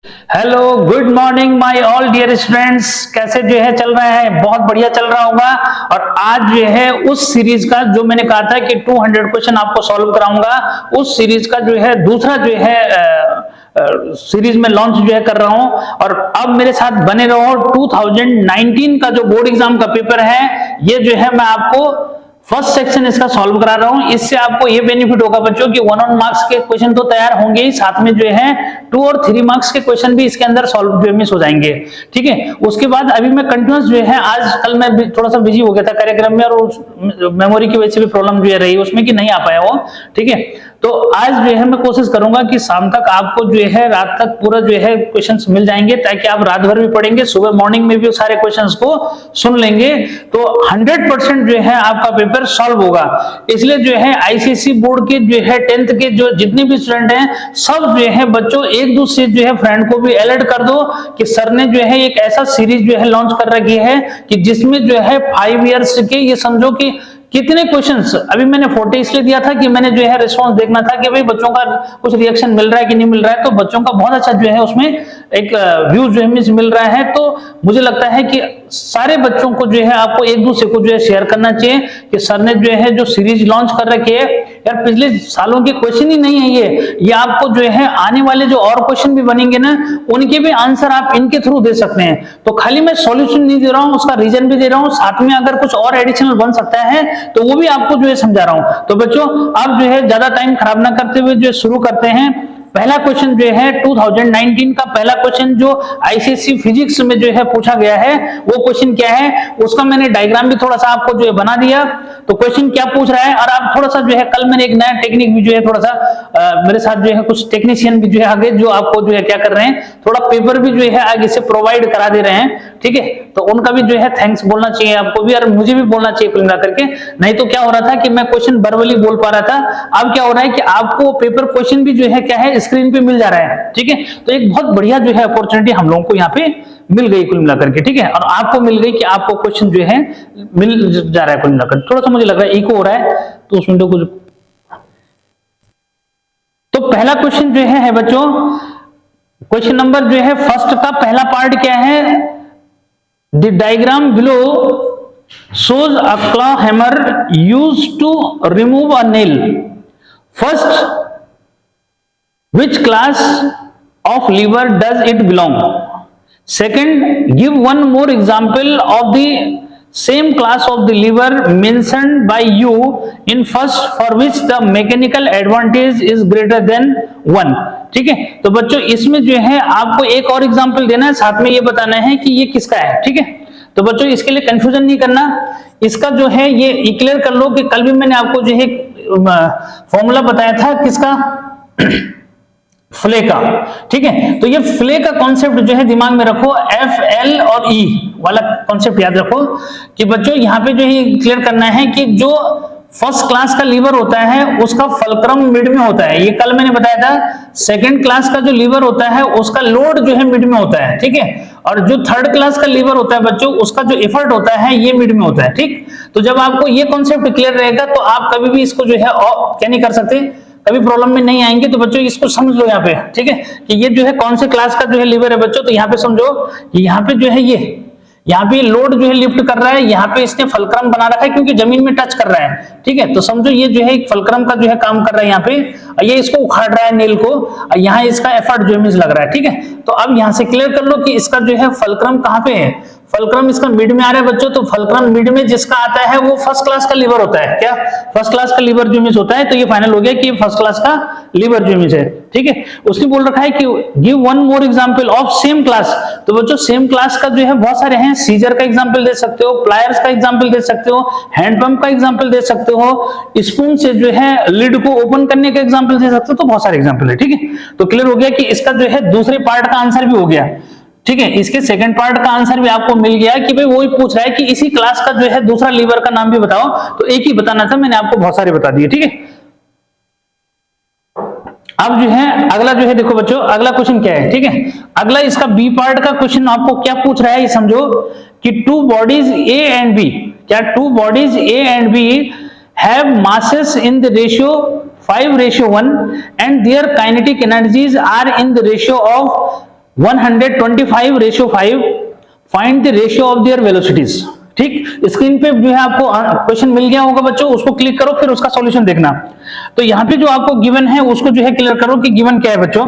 Hello, good morning my all dear students. कैसे जो है चल रहा है? बहुत बढ़िया चल रहा होगा। और आज जो है उस सीरीज का जो मैंने कहा था कि 200 क्वेश्चन आपको सॉल्व कराऊंगा, उस सीरीज का जो है दूसरा जो है सीरीज में लॉन्च जो है कर रहा हूं। और अब मेरे साथ बने रहो। 2019 का जो बोर्ड एग्जाम का पेपर है, ये जो है मैं आपको फर्स्ट सेक्शन इसका सॉल्व करा रहा हूं। इससे आपको ये बेनिफिट होगा बच्चों कि 1 मार्क्स के क्वेश्चन तो तैयार होंगे ही, साथ में जो है 2 और 3 मार्क्स के क्वेश्चन भी इसके अंदर सॉल्व जो मिस हो जाएंगे। ठीक है, उसके बाद अभी मैं कंटिन्यूस जो है, आज कल मैं थोड़ा सा बिजी हो गया था कार्यक्रम में, और मेमोरी की वजह से भी प्रॉब्लम जो है रही उसमें कि नहीं आ पाया वो। ठीक है, तो आज जो है मैं कोशिश करूंगा कि शाम तक आपको जो है रात तक पूरा जो है क्वेश्चंस मिल जाएंगे, ताकि आप रात भर भी पढ़ेंगे, सुबह मॉर्निंग में भी सारे क्वेश्चंस को सुन लेंगे, तो 100% जो है आपका पेपर सॉल्व होगा। इसलिए जो है आईसीएसई बोर्ड के जो है 10th के जो जितने भी स्टूडेंट हैं, सब जो है बच्चों एक दूसरे जो है फ्रेंड को भी अलर्ट कर दो कि सर ने जो है एक ऐसा सीरीज जो है लॉन्च कर रखी है कि जिसमें जो है 5 इयर्स के, ये समझो कि कितने क्वेश्चंस, अभी मैंने 40 इसलिए दिया था कि मैंने जो है रिस्पांस देखना था कि भाई बच्चों का कुछ रिएक्शन मिल रहा है कि नहीं मिल रहा है। तो बच्चों का बहुत अच्छा जो है उसमें एक व्यू जो है मिल रहा है। तो मुझे लगता है कि सारे बच्चों को जो है आपको एक दूसरे को जो है शेयर करना चाहिए कि सर ने जो है जो सीरीज लॉन्च कर रखी है, यार पिछले सालों के क्वेश्चन ही नहीं है ये आपको जो है आने वाले जो और क्वेश्चन भी बनेंगे ना, उनके भी आंसर आप इनके थ्रू दे सकते हैं। तो खाली मैं सॉल्यूशन नहीं दे रहा हूं, उसका रीजन भी दे रहा हूं, साथ में अगर कुछ और एडिशनल बन सकता है तो वो भी आपको जो है समझा रहा हूं। तो बच्चों आप जो है ज्यादा टाइम खराब ना करते हुए जो शुरू करते हैं। पहला क्वेश्चन जो है 2019 का पहला क्वेश्चन जो आईसीएसई फिजिक्स में जो है पूछा गया है, वो क्वेश्चन क्या है उसका मैंने डायग्राम भी थोड़ा सा आपको जो है बना दिया। तो क्वेश्चन क्या पूछ रहा है, और आप थोड़ा सा जो है, कल मैंने एक नया टेक्निक भी जो है थोड़ा सा मेरे साथ जो है कुछ टेक्नीशियन भी जो है आगे जो आपको जो है क्या कर रहे हैं, थोड़ा पेपर भी जो है आगे से प्रोवाइड करा दे रहे हैं। ठीक है, तो उनका भी जो है थैंक्स बोलना चाहिए आपको भी, और मुझे भी बोलना चाहिए कुल मिलाकर के। नहीं तो क्या हो रहा था कि मैं क्वेश्चन वर्बली बोल पा रहा था, अब क्या हो रहा है कि आपको पेपर क्वेश्चन भी जो है क्या है स्क्रीन पे मिल जा रहा है। ठीक है, तो एक बहुत बढ़िया जो है अपॉर्चुनिटी हम लोगों को यहाँ पे मिल गई कुल मिलाकर के। ठीक है, और आपको मिल गई कि आपको क्वेश्चन जो है मिल जा रहा है कुल मिलाकर। थोड़ा सा मुझे लग रहा है इको हो रहा है, तो उस विंडो को तो पहला क्वेश्चन जो है बच्चों, क्वेश्चन नंबर जो है फर्स्ट का पहला पार्ट क्या है, the diagram below shows a claw hammer used to remove a nail. First, which class of lever does it belong? Second, give one more example of the same class of the lever mentioned by you in first, for which the mechanical advantage is greater than 1. ठीक है, तो बच्चों इसमें जो है आपको एक और एग्जाम्पल देना है, साथ में ये बताना है कि ये किसका है। ठीक है, तो बच्चों इसके लिए कंफ्यूजन नहीं करना, इसका जो है ये क्लियर कर लो कि कल भी मैंने आपको जो है फॉर्मूला बताया था किसका, फ्ले का। ठीक है, तो ये फ्ले का कॉन्सेप्ट जो है दिमाग में रखो, एफ एल और ई वाला कॉन्सेप्ट याद रखो कि बच्चों यहाँ पे जो है क्लियर करना है कि जो फर्स्ट क्लास का लीवर होता है उसका फलक्रम मिड में होता है, ये कल मैंने बताया था। सेकंड क्लास का जो लीवर होता है उसका लोड जो है मिड में होता है। ठीक है, और जो थर्ड क्लास का लीवर होता है बच्चों, उसका जो एफर्ट होता है ये मिड में होता है। ठीक, तो जब आपको ये कॉन्सेप्ट क्लियर रहेगा तो आप कभी भी इसको जो है क्या नहीं कर सकते, कभी प्रॉब्लम में नहीं आएंगे। तो बच्चों इसको समझ लो यहाँ पे। ठीक है, कि ये जो है कौन से क्लास का जो है लीवर है बच्चों, तो यहाँ पे समझो कि यहाँ पे जो है ये यहाँ पे लोड जो है लिफ्ट कर रहा है, यहाँ पे इसने फलक्रम बना रखा है क्योंकि जमीन में टच कर रहा है। ठीक है, तो समझो ये जो है एक फलक्रम का जो है काम कर रहा है यहाँ पे, ये इसको उखाड़ रहा है नेल को, और यहाँ इसका एफर्ट जो है लग रहा है। ठीक है, तो अब यहाँ से क्लियर कर लो कि इसका जो है फलक्रम कहाँ पे है, फलक्रम इसका मिड में आ रहा है बच्चों। तो फलक्रम मिड में जिसका आता है वो फर्स्ट क्लास का लीवर होता है। क्या फर्स्ट क्लास का लीवर जो मिस होता है, तो ये फाइनल हो गया कि फर्स्ट क्लास का लीवर जो मिस है। ठीक है, उसने बोल रखा है कि give one more example of same class. तो बच्चों सेम क्लास का जो है बहुत सारे हैं, सीजर का एग्जांपल दे सकते हो, प्लायर्स का एग्जांपल दे सकते हो, हैंड पंप का एग्जांपल दे सकते हो, स्पून से जो है लिड को ओपन करने का एग्जांपल दे सकते हो। तो बहुत सारे एग्जांपल है। ठीक है, तो क्लियर हो गया कि इसका जो है दूसरे पार्ट का आंसर भी हो गया। ठीक है, इसके सेकंड पार्ट का आंसर भी आपको मिल गया कि भाई वो ही पूछ रहा है कि इसी क्लास का जो है दूसरा लीवर का नाम भी बताओ, तो एक ही बताना था, मैंने आपको बहुत सारे बता दिए। ठीक है, अब जो है अगला जो है देखो बच्चों, अगला क्वेश्चन क्या है। ठीक है, अगला इसका बी पार्ट का क्वेश्चन आपको क्या पूछ रहा है, ये समझो कि two bodies A and B, क्या two bodies A and B have masses in the ratio 5:1 and their kinetic energies are in the ratio of 125 ratio 5, find the ratio of their velocities. ठीक, screen पे जो है आपको question मिल गया होगा बच्चों, उसको क्लिक करो, फिर उसका सॉल्यूशन देखना। तो यहाँ पे जो आपको गिवन है उसको जो है क्लियर करो कि गिवन क्या है बच्चों,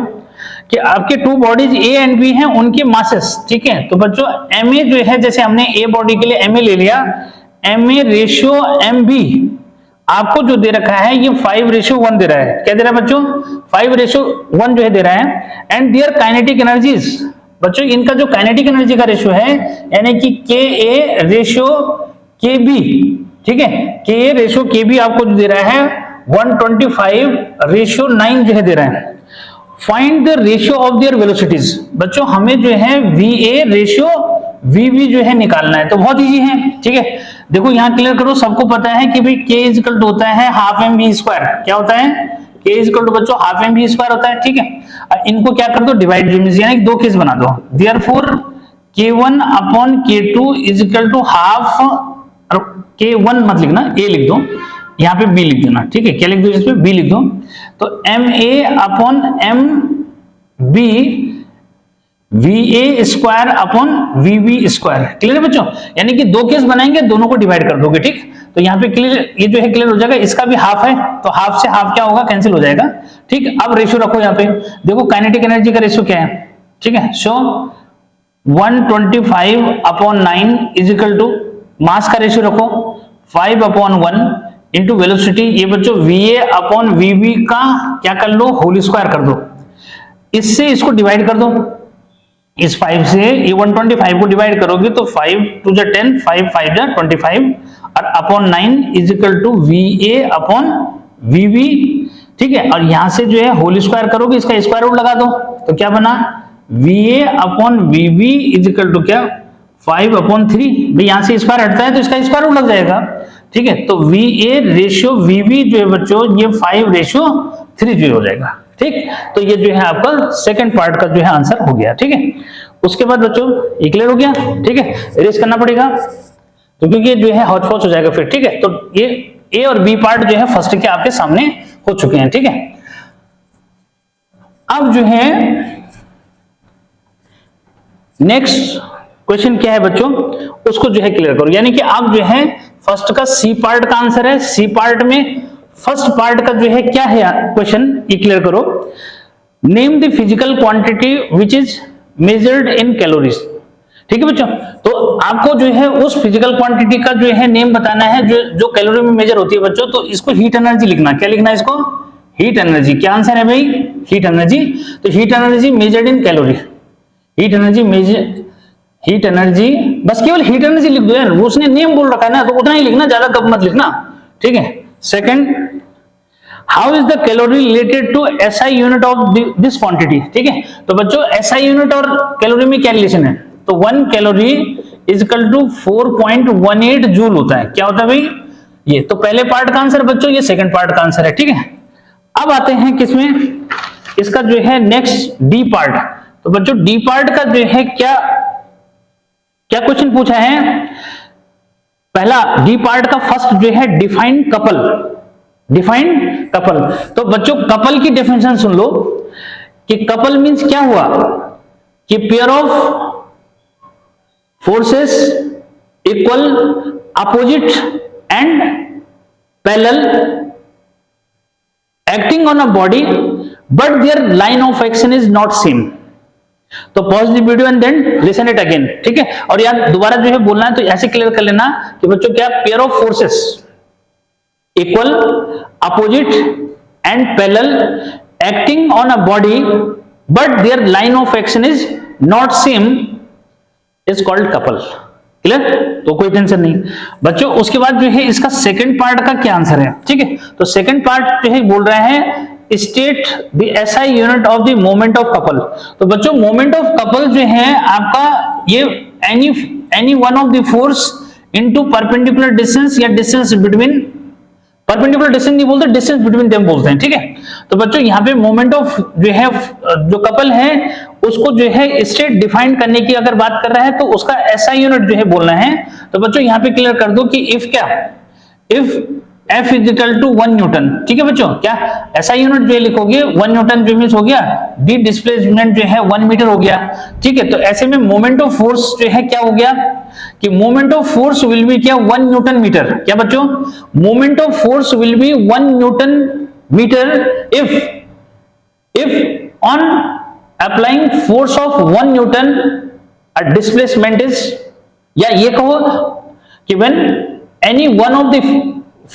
कि आपके two bodies A and B हैं, उनके मासेस। ठीक है, तो बच्चों एम ए जो है, जैसे हमने ए बॉडी के लिए एम ए ले लिया, M A ratio M B आपको जो दे रखा है ये 5:1 दे रहा है। क्या दे रहा है बच्चों? 5:1 जो है दे रहा है। एंड देयर काइनेटिक एनर्जीज, बच्चों इनका जो काइनेटिक एनर्जी का रेशियो है, यानी कि के ए रेशियो के बी, ठीक है, के ए रेशियो के बी आपको जो दे रहा है 125:9 जो है दे रहा है। Find the ratio of their velocities, बच्चों हमें जो है V A ratio V B जो है निकालना है। तो बहुत इजी है, ठीक है, देखो यहां क्लियर करो, सबको पता है कि भाई के इज इक्वल टू होता है हाफ एम वी स्क्वायर। क्या होता है? के इज इक्वल टू बच्चों हाफ एम वी स्क्वायर होता है। ठीक है, इनको क्या कर दो, डिवाइड, यानी दो केस बना दो। Therefore k1 upon k2 is equal to half, k1 मत लिखना, a लिख दो, यहाँ पे b लिख देना। ठीक है, क्या लिख दो इस पे? b लिख दो। तो ma upon m b va square upon vb square. Clear है बच्चों? यानी कि दो केस बनाएंगे, दोनों को डिवाइड कर दोगे। ठीक, तो यहाँ पे क्लियर, ये जो है क्लियर हो जाएगा। इसका भी हाफ है, तो हाफ से हाफ क्या होगा? कैंसिल हो जाएगा। ठीक, अब रेशियो रखो यहाँ पे, देखो काइनेटिक एनर्जी का रेशियो क्या है। ठीक है, सो 125/9 इज इक्वल टू मास का रेशियो रखो 5/1 इंटू वेलोसिटी, ये बच्चों va अपॉन vb का क्या कर लो, होल स्क्वायर कर दो। इससे इसको डिवाइड कर दो, इस 5 से ये 125 को डिवाइड करोगे तो 5 2 जा 10, 5 5 जा 25 और upon 9 is equal to va upon vb। ठीक है, और यहां से जो है होल स्क्वायर करोगे, इसका स्क्वायर रूट लगा दो, तो क्या बना, va upon vb is equal to क्या, 5/3। भाई यहां से स्क्वायर हटता है तो इसका स्क्वायर रूट लग जाएगा। ठीक है, तो va रेशियो vb जो है बच्चों ये 5:3 जो हो जाएगा। ठीक, तो ये जो है आपका सेकंड पार्ट का जो है आंसर हो गया। ठीक है, उसके बाद बच्चों ये क्लियर हो गया। ठीक है, इरेज करना पड़ेगा तो क्योंकि ये जो है हॉच पॉच हो जाएगा फिर। ठीक है, तो ये ए और बी पार्ट जो है फर्स्ट के आपके सामने हो चुके हैं। ठीक है, अब जो है नेक्स्ट क्वेश्चन क्या है बच्चों, उसको जो है क्लियर करो। यानी कि आप जो है फर्स्ट का सी पार्ट का आंसर है, सी पार्ट में फर्स्ट पार्ट का जो है क्या है क्वेश्चन, ये क्लियर करो। Name the physical quantity which is measured in calories. ठीक है बच्चों, तो आपको जो है उस फिजिकल क्वांटिटी का जो है नेम बताना है जो कैलोरी में मेजर होती है बच्चों। तो इसको हीट एनर्जी लिखना। क्या लिखना है इसको? Heat energy. क्या आंसर है भाई? Heat energy. तो heat energy measured in calorie, heat energy heat energy, बस केवल हीट एनर्जी लिख दो यार, उसने नेम बोल रखा है ना, तो उतना ही लिखना, ज्यादा कब मत लिखना। ठीक है, second, how is the calorie related to SI unit of this quantity. ठीक है, तो बच्चों SI यूनिट और कैलोरी में क्या रिलेशन है? तो 1 calorie is equal to 4.18 joule होता है। क्या होता है भाई? ये तो पहले पार्ट का आंसर बच्चों, ये सेकंड पार्ट का आंसर है। ठीक है, अब आते हैं किसमें, इसका जो है नेक्स्ट डी पार्ट। तो बच्चों डी पार्ट का जो है क्या क्वेश्चन पूछा है? पहला डी पार्ट का फर्स्ट जो है डिफाइन कपल, डिफाइन कपल। तो बच्चों कपल की डेफिनेशन सुन लो कि कपल मींस क्या हुआ, कि pair of forces equal, opposite and parallel acting on a body but their line of action is not same. तो pause the video and then listen it again. ठीक है, और यार दोबारा जो है बोलना है तो ऐसे क्लियर कर लेना कि बच्चों क्या, pair of forces equal, opposite and parallel acting on a body but their line of action is not same is called couple. Clear? तो कोई टेंशन नहीं बच्चों। उसके बाद जो है इसका सेकंड पार्ट का क्या आंसर है? ठीक है, तो सेकंड पार्ट जो है बोल रहा है state the SI unit of the moment of couple. तो बच्चों मोमेंट ऑफ कपल जो है आपका ये any one of the force into perpendicular distance या डिस्टेंस बिटवीन, परपेंडिकुलर डिस्टेंस नहीं बोलते, डिस्टेंस बिटवीन देम बोलते हैं। ठीक है, तो बच्चों यहाँ पे मोमेंट ऑफ जो है जो कपल है उसको जो है स्टेट डिफाइन करने की अगर बात कर रहा है तो उसका SI यूनिट जो है बोलना है। तो बच्चों यहाँ पे क्लियर कर दो कि इफ क्या, if F is equal to 1 newton. ठीक है बच्चों, क्या ऐसा यूनिट जो लिखोगे 1 न्यूटन जो मीन्स हो गया, डी डिस्प्लेसमेंट जो है 1 मीटर हो गया। ठीक है, तो ऐसे में मोमेंट ऑफ फोर्स जो है क्या हो गया कि moment of force will be क्या 1 न्यूटन मीटर। क्या बच्चों, moment of force will be 1 newton metre if on applying force of 1 Newton a displacement is, या ये कहो कि when any one of the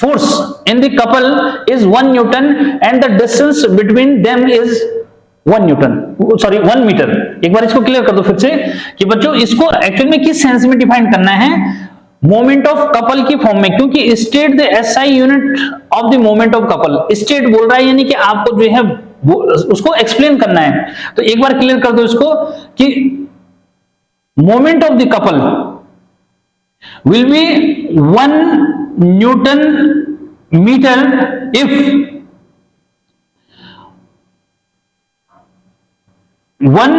force in the couple is 1 Newton and the distance between them is 1 newton, sorry 1 metre. एक बार इसको clear कर दो फिर से कि बच्चों इसको एक्चुअल में किस सेंस में डिफाइन करना है, मोमेंट ऑफ कपल की फॉर्म में, क्योंकि state the SI unit of the moment of couple, state बोल रहा है यानी कि आपको जो है वो उसको एक्सप्लेन करना है। तो एक बार क्लियर कर दो इसको कि moment of the couple will be 1 newton metre if one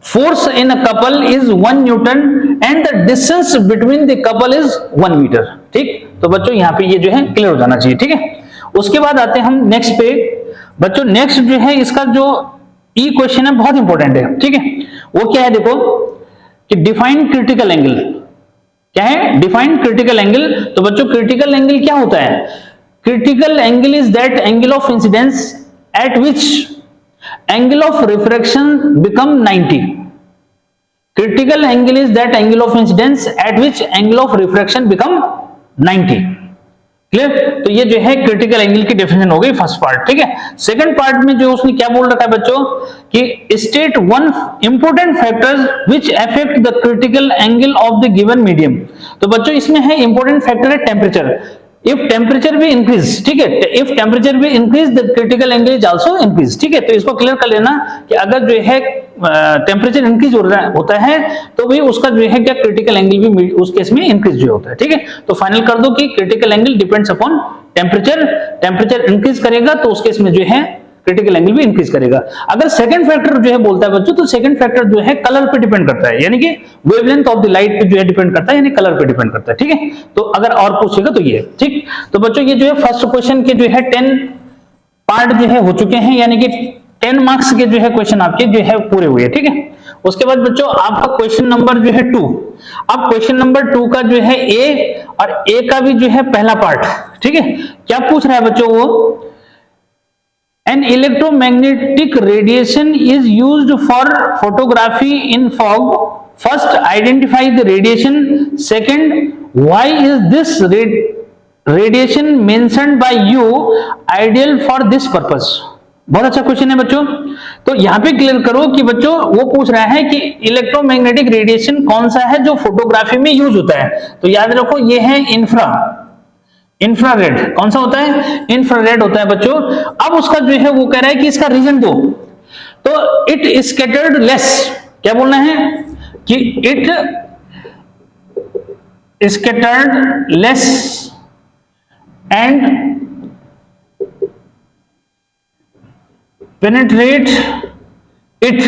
force in a couple is 1 Newton and the distance between the couple is 1 meter। ठीक, तो बच्चों यहाँ पे ये जो है क्लियर हो जाना चाहिए। ठीक है, उसके बाद आते हैं हम नेक्स्ट पे। बच्चों नेक्स्ट जो है इसका जो ई क्वेश्चन है बहुत इंपॉर्टेंट है। ठीक है, वो क्या है देखो कि डिफाइन क्रिटिकल एंगल। क्या है, डिफाइन क्रिटिकल एंगल। तो बच्चों क्रिटिकल एंगल क्या होता है, critical angle is that angle of incidence at which angle of refraction become 90। critical angle is that angle of incidence at which angle of refraction become 90। Clear, तो ये जो है critical angle की definition हो गई फर्स्ट पार्ट। ठीक है, second part में जो उसने क्या बोल रखा है बच्चों कि state one important factors which affect the critical angle of the given medium. तो बच्चों इसमें है इंपॉर्टेंट फैक्टर है टेम्परेचर। If temperature भी इंक्रीज, ठीक है, if temperature भी increase the critical angle is also increase. ठीक है, तो इसको क्लियर कर लेना कि अगर जो है टेम्परेचर इंक्रीज होता है तो भी उसका जो है क्या क्रिटिकल एंगल भी उस केस में इंक्रीज जो होता है। ठीक है, तो फाइनल कर दो कि critical angle depends upon temperature, temperature increase करेगा तो उस केस में जो है क्रिटिकल एंगल भी इंक्रीज करेगा। अगर सेकंड फैक्टर जो है बोलता है बच्चों, तो सेकंड फैक्टर जो है कलर पे डिपेंड करता है, यानी कि वेवलेंथ ऑफ द लाइट पे जो है डिपेंड करता है, यानी कलर पे डिपेंड करता है। ठीक है, तो अगर और पूछेगा तो ये। ठीक, तो बच्चों ये जो है फर्स्ट क्वेश्चन के जो है 10 पार्ट जो है हो चुके हैं, यानी कि 10 मार्क्स के जो है क्वेश्चन आपके जो है पूरे हुए। ठीक है, उसके बाद बच्चों आपका क्वेश्चन नंबर जो है 2। अब क्वेश्चन नंबर 2 का जो है ए और ए का भी जो है पहला पार्ट। ठीक है, क्या पूछ रहा है बच्चों वो, an electromagnetic radiation is used for photography in fog। first identify the radiation, second why is this radiation mentioned by you ideal for this purpose। बहुत अच्छा क्वेश्चन है बच्चों। तो यहां पे क्लियर करो कि बच्चों वो पूछ रहा है कि इलेक्ट्रोमैग्नेटिक रेडिएशन कौन सा है जो फोटोग्राफी में यूज होता है। तो याद रखो ये है इंफ्रारेड। कौन सा होता है, इंफ्रारेड होता है बच्चों। अब उसका जो है वो कह रहा है कि इसका रीजन दो, तो इट स्कैटर्ड लेस। क्या बोलना है कि it scattered less and penetrate it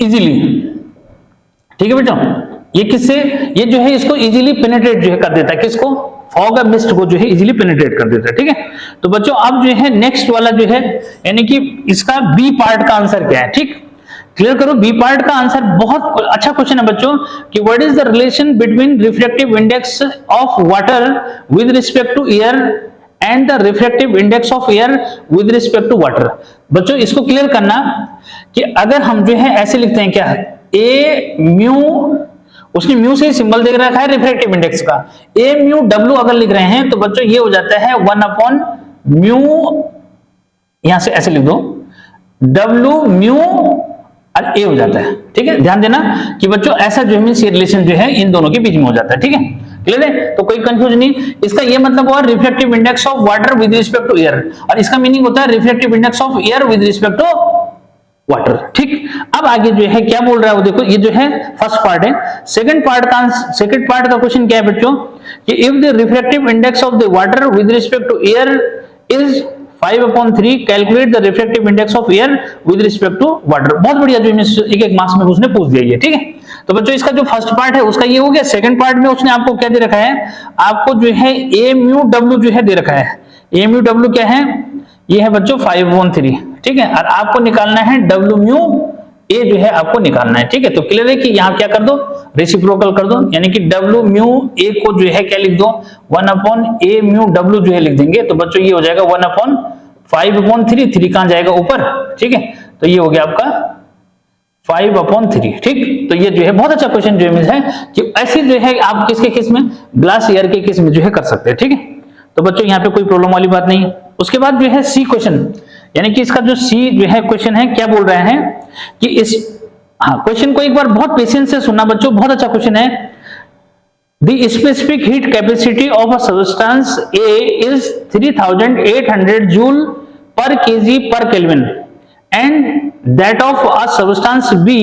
easily. ठीक है बेटा, ये किससे, ये जो है इसको इजीली पेनिट्रेट जो है कर देता है, किसको, फॉग या मिस्ट को जो है इजीली पेनिट्रेट कर देता है। ठीक है, तो बच्चों अब जो है नेक्स्ट वाला जो है यानी कि इसका बी पार्ट का आंसर क्या है। ठीक, क्लियर करो, बी पार्ट का आंसर बहुत अच्छा क्वेश्चन है बच्चों कि what is the relation between refractive index of water with respect to air and the refractive index of air with respect to water. बच्चों इसको क्लियर करना कि अगर हम जो है ऐसे लिखते हैं क्या, ए म्यू, उसने म्यू से सिंबल देख रखा है रिफ्रैक्टिव इंडेक्स का, ए म्यू डब्ल्यू अगर लिख रहे हैं तो बच्चों ये हो जाता है 1 अपॉन म्यू, यहां से ऐसे लिख दो डब्ल्यू म्यू और ए हो जाता है। ठीक है, ध्यान देना कि बच्चों ऐसा जो मींस ये रिलेशन जो है इन दोनों के बीच में हो जाता है। ठीक है, क्लियर है, तो कोई कंफ्यूजन नहीं। इसका ये मतलब हुआ refractive index of water with respect to air, और इसका मीनिंग होता है refractive index of air with respect to water. ठीक, अब आगे जो है क्या बोल रहा है वो देखो, ये जो है फर्स्ट पार्ट है। सेकंड पार्ट का क्वेश्चन क्या है बच्चों कि if the refractive index of the water with respect to air is 5/3, calculate the refractive index of air with respect to water. बहुत बढ़िया, जो एक मार्क्स में उसने पूछ दिया ये। ठीक है, तो बच्चों इसका जो फर्स्ट पार्ट है उसका ये हो गया। सेकंड पार्ट में उसने आपको क्या दे रखा है, आपको जो है ए म्यू डब्ल्यू जो है दे रखा है। ए म्यू डब्ल्यू क्या है, ये है बच्चों 5/3, ठीक है। और आपको निकालना है डब्ल्यू म्यू ए जो है आपको निकालना है, ठीक है। तो क्लियर है कि यहाँ क्या कर दो, रेसिप्रोकल कर दो, यानी कि डब्ल्यू म्यू ए को जो है क्या लिख दो, 1/a म्यू डब्ल्यू जो है लिख देंगे। तो बच्चों ये हो जाएगा 1/5/3, 3 कहां जाएगा ऊपर, ठीक है। तो ये हो गया आपका 5/3, ठीक। तो ये जो है बहुत अच्छा क्वेश्चन जो है कि ऐसे जो है आप किसके केस में, ग्लास ईयर के केस में जो है कर सकते हैं, ठीक है। तो बच्चों यहाँ पे कोई प्रॉब्लम वाली बात नहीं है। उसके बाद जो है सी क्वेश्चन, यानी कि इसका जो सी जो है क्वेश्चन है, क्या बोल रहे हैं कि इस क्वेश्चन को एक बार बहुत पेशेंस से सुनना बच्चों, बहुत अच्छा क्वेश्चन है। The specific heat capacity of a substance A is 3800 joule per KG per kelvin and that of a substance B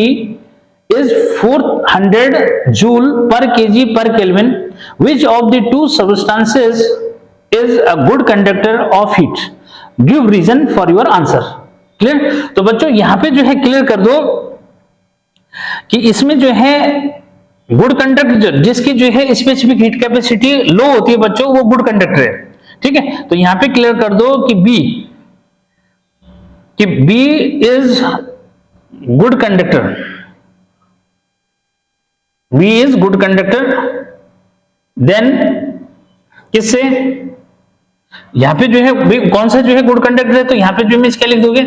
is 400 joule per kg per Kelvin. Which of the two substances is a good conductor of heat? Give reason for your answer. Clear? तो बच्चों यहाँ पे जो है clear कर दो कि इसमें जो है गुड कंडक्टर, जिसकी जो है स्पेसिफिक हीट कैपेसिटी लो होती है बच्चों, वो गुड कंडक्टर है, ठीक है। तो यहाँ पे क्लियर कर दो कि B is good conductor, B is good conductor, then किससे, यहां पे जो है कौन सा जो है गुड कंडक्टर है, तो यहां पे जो इमेज क्या लिख दोगे,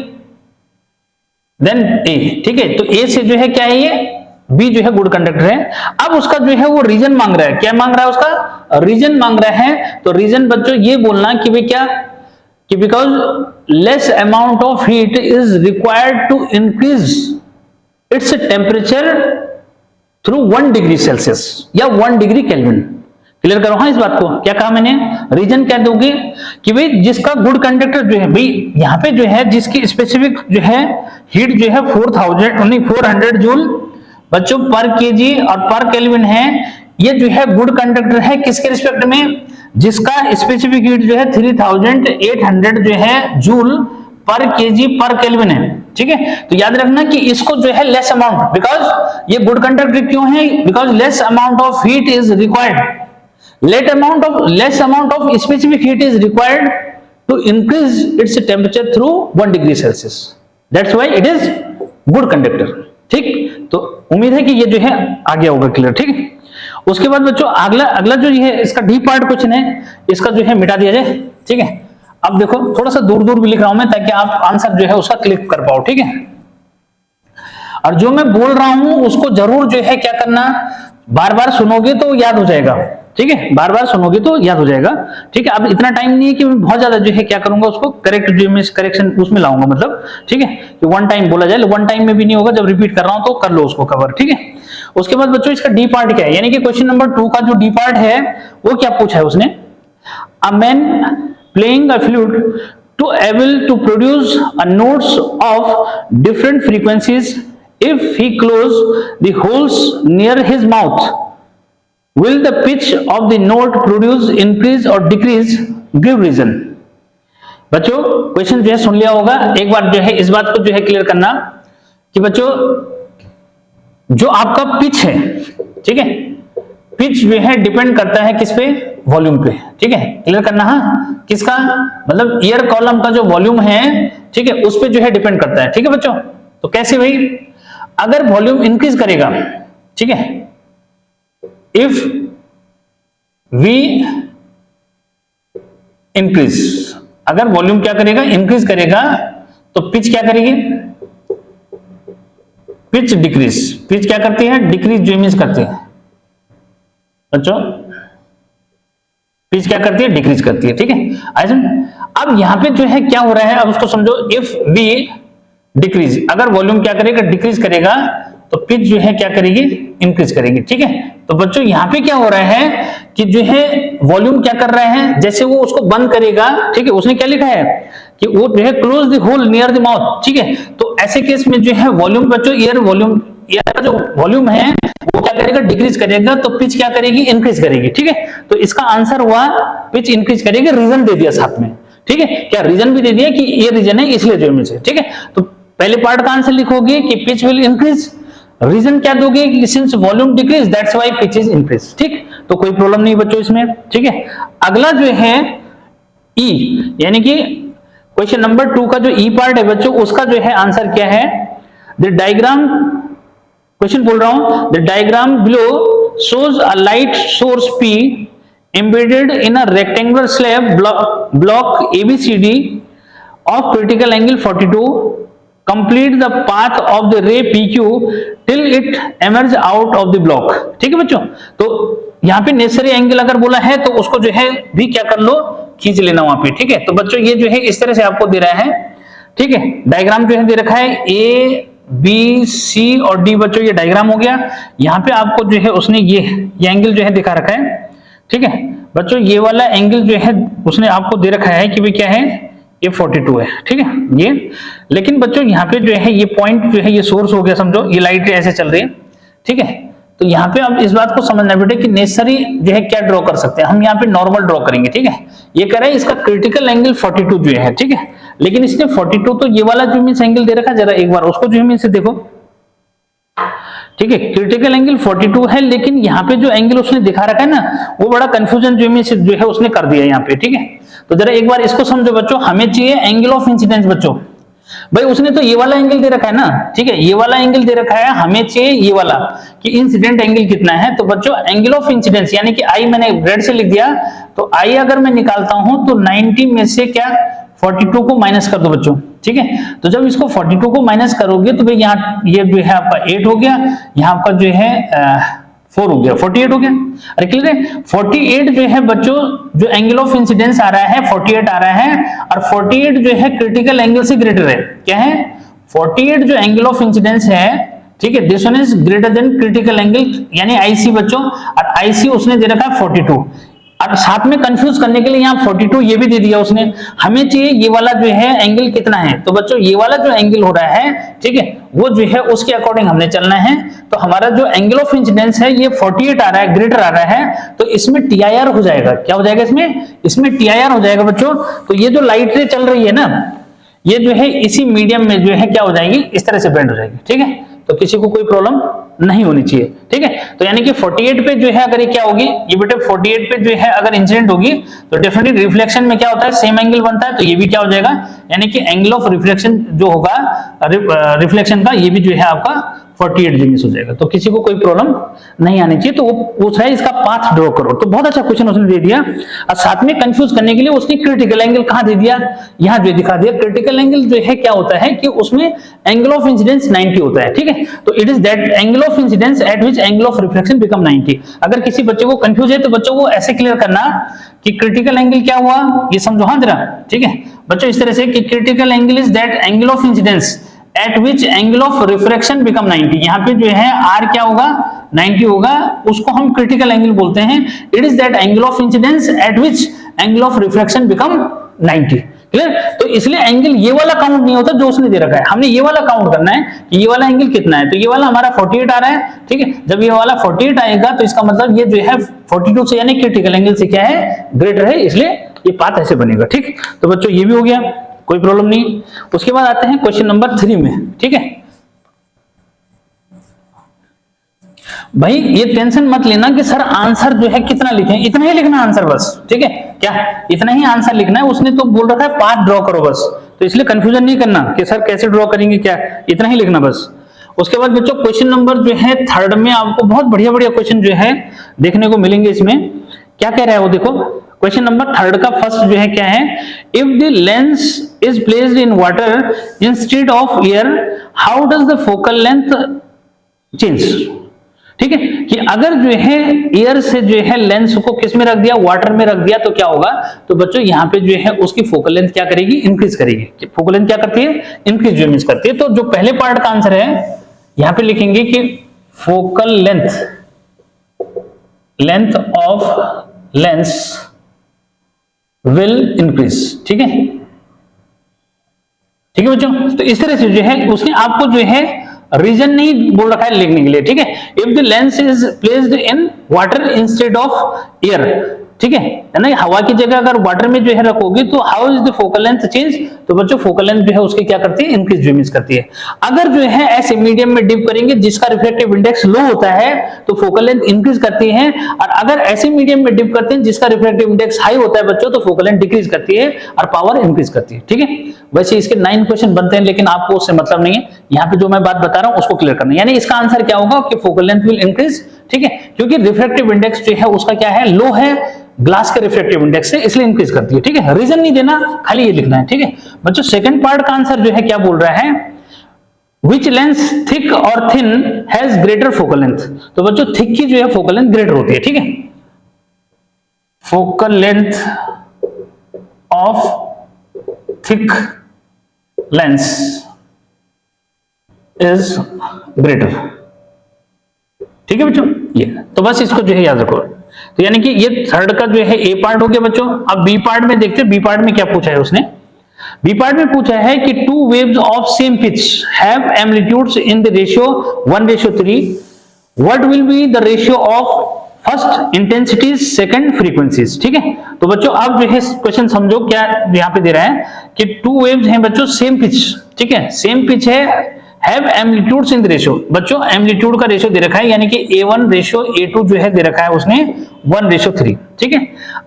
देन A, ठीक है। तो A से जो है क्या है, ये B जो है गुड कंडक्टर है। अब उसका जो है वो रीजन मांग रहा है, क्या मांग रहा है, उसका रीजन मांग रहा है। तो रीजन बच्चों ये बोलना कि भाई क्या, कि because less amount of heat is required to increase its temperature through 1 degree Celsius या 1 डिग्री केल्विन। क्लियर करो हाँ इस बात को, क्या कहा मैंने, रीजन क्या दोगे कि भाई जिसका गुड कंडक्टर जो है, भाई यहाँ पे जो है जिसकी स्पेसिफिक जो है हीट जो है 400 जूल बच्चों पर केजी और पर केल्विन है, ये जो है गुड कंडक्टर है किसके रिस्पेक्ट में, जिसका स्पेसिफिक हीट जो है 3800 जो है joule per KG per kelvin है, ठीक है। तो याद रखना कि इसको जो है लेस अमाउंट, बिकॉज ये गुड कंडक्टर क्यों है, because less amount of heat is required, less amount of specific heat is required to increase its temperature through 1 degree Celsius, that's why it is good conductor, ठीक। तो उम्मीद है कि ये जो है आ गया होगा क्लियर, ठीक है। उसके बाद बच्चों अगला जो है इसका डी पार्ट क्वेश्चन है, इसका जो है मिटा दिया जाए, ठीक है। अब देखो थोड़ा सा दूर दूर भी लिख रहा हूं मैं ताकि आप आंसर जो है उसका क्लिक कर पाओ, ठीक है। और जो मैं बोल रहा हूं उसको जरूर जो है क्या करना, बार बार सुनोगे तो याद हो जाएगा, ठीक है, बार बार सुनोगे तो याद हो जाएगा, ठीक है। अब इतना टाइम नहीं है कि मैं बहुत ज्यादा जो है क्या करूंगा उसको करेक्शन उसमें लाऊंगा, मतलब ठीक है कि 1 टाइम बोला जाए, 1 टाइम में भी नहीं होगा, जब रिपीट कर रहा हूं तो कर लो उसको कवर, ठीक है। उसके बाद बच्चों इसका डी पार्ट क्या है, यानी कि क्वेश्चन नंबर 2 का जो डी पार्ट है वो क्या पूछा है उसने, a man playing a flute to able to produce a notes of different frequencies. If he close the holes near his mouth, will the pitch of the note produce increase or decrease? Give reason. बच्चों question जो है सुन लिया होगा, एक बार जो है इस बात को जो है क्लियर करना कि बच्चों जो आपका पिच है, ठीक है, पिच जो है डिपेंड करता है किस पे, वॉल्यूम पे, ठीक है। क्लियर करना हाँ, किसका मतलब ईयर कॉलम का जो वॉल्यूम है, ठीक है, उस पे जो है डिपेंड करता है, ठीक है बच्चों। तो कैसे भाई, अगर वॉल्यूम इंक्रीज करेगा, ठीक है, इफ वी इंक्रीज, अगर वॉल्यूम क्या करेगा, इंक्रीज करेगा, तो पिच क्या करेगी, पिच डिक्रीज, पिच क्या करती है, डिक्रीज जो इमेज करती है बच्चों, पिच क्या करती है, डिक्रीज करती है, ठीक है। अब यहां पे जो है क्या हो रहा है, अब उसको समझो, इफ वी डिक्रीज, अगर वॉल्यूम क्या करेगा, डिक्रीज करेगा, तो पिच जो है क्या करेगी, इंक्रीज करेगी, ठीक है। तो बच्चों यहां पे क्या हो रहा है कि जो है वॉल्यूम क्या कर रहा है, जैसे वो उसको बंद करेगा, ठीक है, उसने क्या लिखा है कि वो जो है close the hole near the mouth, ठीक है। तो ऐसे केस में जो है वॉल्यूम बच्चों, ईयर का जो वॉल्यूम है वो क्या करेगा, डिक्रीज करेगा, तो पिच क्या करेगी, इंक्रीज करेगी, ठीक है। तो इसका आंसर हुआ पिच इंक्रीज करेगी, रीजन दे दिया साथ में, ठीक है, क्या रीजन भी दे दिया कि ये रीजन है इसलिए जो इमेज है, ठीक है। तो पहले पार्ट का आंसर लिखोगे कि पिच विल इंक्रीज, रीजन क्या दोगे कि since volume decrease that's why pitch is increase. ठीक, तो कोई प्रॉब्लम नहीं बच्चों इसमें। ठीक है, अगला जो है ई, यानी कि क्वेश्चन नंबर 2 का जो ई पार्ट है बच्चों, उसका जो है आंसर क्या है। द डायग्राम, क्वेश्चन बोल रहा हूं, the diagram below shows a light source P embedded in a rectangular slab block ABCD of critical angle 42. Complete the path of the ray PQ till it emerge out of the block। ठीक है बच्चों, तो यहाँ पे necessary angle अगर बोला है तो उसको जो है भी क्या कर लो, खींच लेना वहां पे। ठीक है, तो बच्चों ये जो है इस तरह से आपको दे रहा है। ठीक है, डायग्राम जो है दे रखा है A B C और D बच्चों, ये डायग्राम हो गया। यहाँ पे आपको जो है उसने ये एंगल जो है दिखा रखा है। ठीक है बच्चों, ये वाला एंगल जो है उसने आपको दे रखा है कि भाई क्या है, ये 42 है। ठीक है ये, लेकिन बच्चों यहाँ पे जो है ये पॉइंट जो है ये सोर्स हो गया, समझो ये लाइट ऐसे चल रही है। ठीक है, तो यहाँ पे आप इस बात को समझना बेटे कि नेसेसरी जो है क्या ड्रॉ कर सकते हैं हम, यहाँ पे नॉर्मल ड्रॉ करेंगे। ठीक है, ये कह रहा है इसका क्रिटिकल एंगल 42 जो है। ठीक है, लेकिन इसने 42 तो ये वाला जो मीन्स एंगल दे रखा है, जरा एक बार उसको जो मीन्स देखो। ठीक है, क्रिटिकल एंगल 42 है, लेकिन यहाँ पे जो एंगल उसने दिखा रखा है ना, वो बड़ा कंफ्यूजन जो है उसने कर दिया यहाँ पे। ठीक है, तो जरा एक बार इसको समझो बच्चों, हमें चाहिए एंगल ऑफ इंसिडेंस बच्चों। भाई उसने तो ये वाला एंगल दे रखा है ना, ठीक है, ये वाला एंगल दे रखा है, हमें चाहिए ये वाला कि इंसिडेंट एंगल कितना है। तो बच्चों एंगल ऑफ इंसिडेंस यानी कि आई मैंने रेड से लिख दिया, तो आई अगर मैं निकालता हूं तो 90 में से क्या 42 को माइनस कर दो बच्चों। ठीक है, तो जब इसको 42 को माइनस करोगे तो भाई यहाँ ये जो है आपका 8 हो गया, यहाँ आपका जो है 4 हो गया, 48 हो गया। अरे क्लियर है, 48 जो है बच्चों, जो एंगल ऑफ इंसिडेंस आ रहा है 48 आ रहा है, और 48 जो है क्रिटिकल एंगल से ग्रेटर है। क्या है, 48 जो एंगल ऑफ इंसिडेंस है, ठीक है, this one is greater than critical angle यानी आईसी बच्चों, और आईसी उसने दे रखा है 42। अब साथ में कंफ्यूज करने के लिए यहाँ 42 ये भी दे दिया उसने, हमें चाहिए ये वाला जो है एंगल कितना है। तो बच्चों ये वाला जो एंगल हो रहा है, ठीक है, वो जो है उसके अकॉर्डिंग हमने चलना है। तो हमारा जो एंगल ऑफ इंसिडेंस है ये 48 आ रहा है, ग्रेटर आ रहा है, तो इसमें टीआईआर हो जाएगा। क्या हो जाएगा इसमें टीआईआर हो जाएगा बच्चों। तो ये जो लाइट रे चल रही है ना, ये जो है इसी मीडियम में जो है क्या हो जाएगी, इस तरह से बेंड हो जाएगी। ठीक है, तो किसी को कोई प्रॉब्लम नहीं होनी चाहिए। ठीक है, तो यानी कि 48 पे जो है अगर ये क्या होगी, ये बेटे 48 पे जो है अगर इंसिडेंट होगी तो डेफिनेटली रिफ्लेक्शन में क्या होता है, सेम एंगल बनता है, तो ये भी क्या हो जाएगा, यानी कि एंगल ऑफ रिफ्लेक्शन जो होगा रिफ्लेक्शन का, ये भी जो है आपका 48 डिग्री हो जाएगा। तो किसी को कोई प्रॉब्लम नहीं आनी चाहिए। तो वो पूछ रहा है इसका पाथ ड्रॉ करो, तो बहुत अच्छा क्वेश्चन उसने दे दिया। और साथ में कंफ्यूज करने के लिए उसने क्रिटिकल एंगल कहां दे दिया, यहां जो दिखा दिया। क्रिटिकल एंगल जो है क्या होता है कि उसमें एंगल ऑफ इंसिडेंस 90 होता है। ठीक है, तो it is that angle of incidence at which angle of reflection become 90। अगर किसी बच्चे को कंफ्यूज है तो बच्चों को ऐसे क्लियर करना कि क्रिटिकल एंगल क्या हुआ, ये समझो। हाँ जरा, ठीक है बच्चों, इस तरह से कि critical angle is that angle of incidence at which angle of refraction become 90। यहाँ पे जो है आर क्या होगा, 90 होगा, उसको हम क्रिटिकल एंगल बोलते हैं। It is that angle of incidence at which angle of refraction become 90। Clear, तो इसलिए एंगल ये वाला काउंट नहीं होता जो उसने दे रखा है, हमने ये वाला काउंट करना है कि ये वाला एंगल कितना है। तो ये वाला हमारा 48 आ रहा है। ठीक है, जब ये वाला 48 आएगा तो इसका मतलब ये जो है 42 से यानी क्रिटिकल एंगल से क्या है, ग्रेटर है, इसलिए ये पाथ ऐसे बनेगा। ठीक, तो बच्चों ये भी हो गया, कोई प्रॉब्लम नहीं। उसके बाद आते हैं क्वेश्चन नंबर 3 में। ठीक है भाई, ये टेंशन मत लेना कि सर आंसर जो है कितना लिखें, इतना ही लिखना आंसर बस। ठीक है, क्या इतना ही आंसर लिखना है, उसने तो बोल रखा है पाथ ड्रॉ करो बस, तो इसलिए कंफ्यूजन नहीं करना कि सर कैसे ड्रॉ करेंगे, क्या इतना ही लिखना बस। उसके बाद बच्चों क्वेश्चन नंबर जो है 3 में आपको बहुत बढ़िया बढ़िया क्वेश्चन जो है देखने को मिलेंगे। इसमें क्या कह रहा है वो देखो, क्वेश्चन नंबर 3 का फर्स्ट जो है क्या है, if the lens is placed in water instead of air how does the focal length change. ठीक है, कि अगर जो है एयर से जो है लेंस को किस में रख दिया, वाटर में रख दिया, तो क्या होगा। तो बच्चों यहाँ पे जो है उसकी फोकल लेंथ क्या करेगी, इंक्रीज करेगी। फोकल लेंथ क्या करती है, इंक्रीज जो करती है। तो जो पहले पार्ट का आंसर है यहां पे लिखेंगे कि focal length of lens will increase. ठीक है, ठीक है बच्चों, तो इस तरह से जो है उसने आपको जो है रीजन नहीं बोल रखा है लिखने के लिए। ठीक है, if the lens is placed in water instead of air, ठीक है ना, हवा की जगह अगर वाटर में जो है रखोगे तो how is the focal length change, तो बच्चों फोकल लेंथ जो है उसकी क्या करती है, इंक्रीज डिमिनिश करती है। अगर जो है ऐसे मीडियम में डिप करेंगे जिसका रिफ्रैक्टिव इंडेक्स लो होता है तो फोकल लेंथ इंक्रीज करती है, और अगर ऐसे मीडियम में डिप करते हैं जिसका रिफ्रैक्टिव इंडेक्स हाई होता है बच्चों तो फोकल लेंथ डिक्रीज करती है और पावर इंक्रीज करती है। ठीक है, वैसे इसके 9 क्वेश्चन बनते हैं लेकिन आपको उससे मतलब नहीं है, यहाँ पे जो मैं बात बता रहा हूं उसको क्लियर करना है। यानी इसका आंसर क्या होगा कि फोकल लेंथ विल इंक्रीज, ठीक है, क्योंकि रिफ्रैक्टिव इंडेक्स जो है उसका क्या है, लो है ग्लास के रिफ्रैक्टिव इंडेक्स से, इसलिए इंक्रीज करती है। ठीक है, रीजन नहीं देना, खाली ये लिखना है। ठीक है बच्चों, सेकंड पार्ट का आंसर जो है क्या बोल रहा है, विच लेंस थिक और thin has greater focal length, तो बच्चों थिक की जो है फोकल लेंथ ग्रेटर होती है। ठीक है, focal length of thick lens is greater. ठीक है बच्चों, ये तो बस इसको जो है याद रखो। तो यानी कि ये थर्ड का जो है ए पार्ट हो गया बच्चों। अब बी पार्ट में देखते हैं, बी पार्ट में क्या पूछा है उसने। बी पार्ट में पूछा है कि two waves of same pitch have amplitudes in the ratio 1:3, what will be the ratio of first intensities second frequencies. ठीक है, तो बच्चों अब जो है क्वेश्चन समझो, क्या यहां पे दे रहा है कि टू वेव्स हैं बच्चों सेम पिच, ठीक है सेम पिच है, have amplitudes in the ratio, बच्चों एम्पलीट्यूड का रेशियो दे रखा है, यानी कि A1 रेशियो A2 जो है दे रखा है उसने 1:3। ठीक है,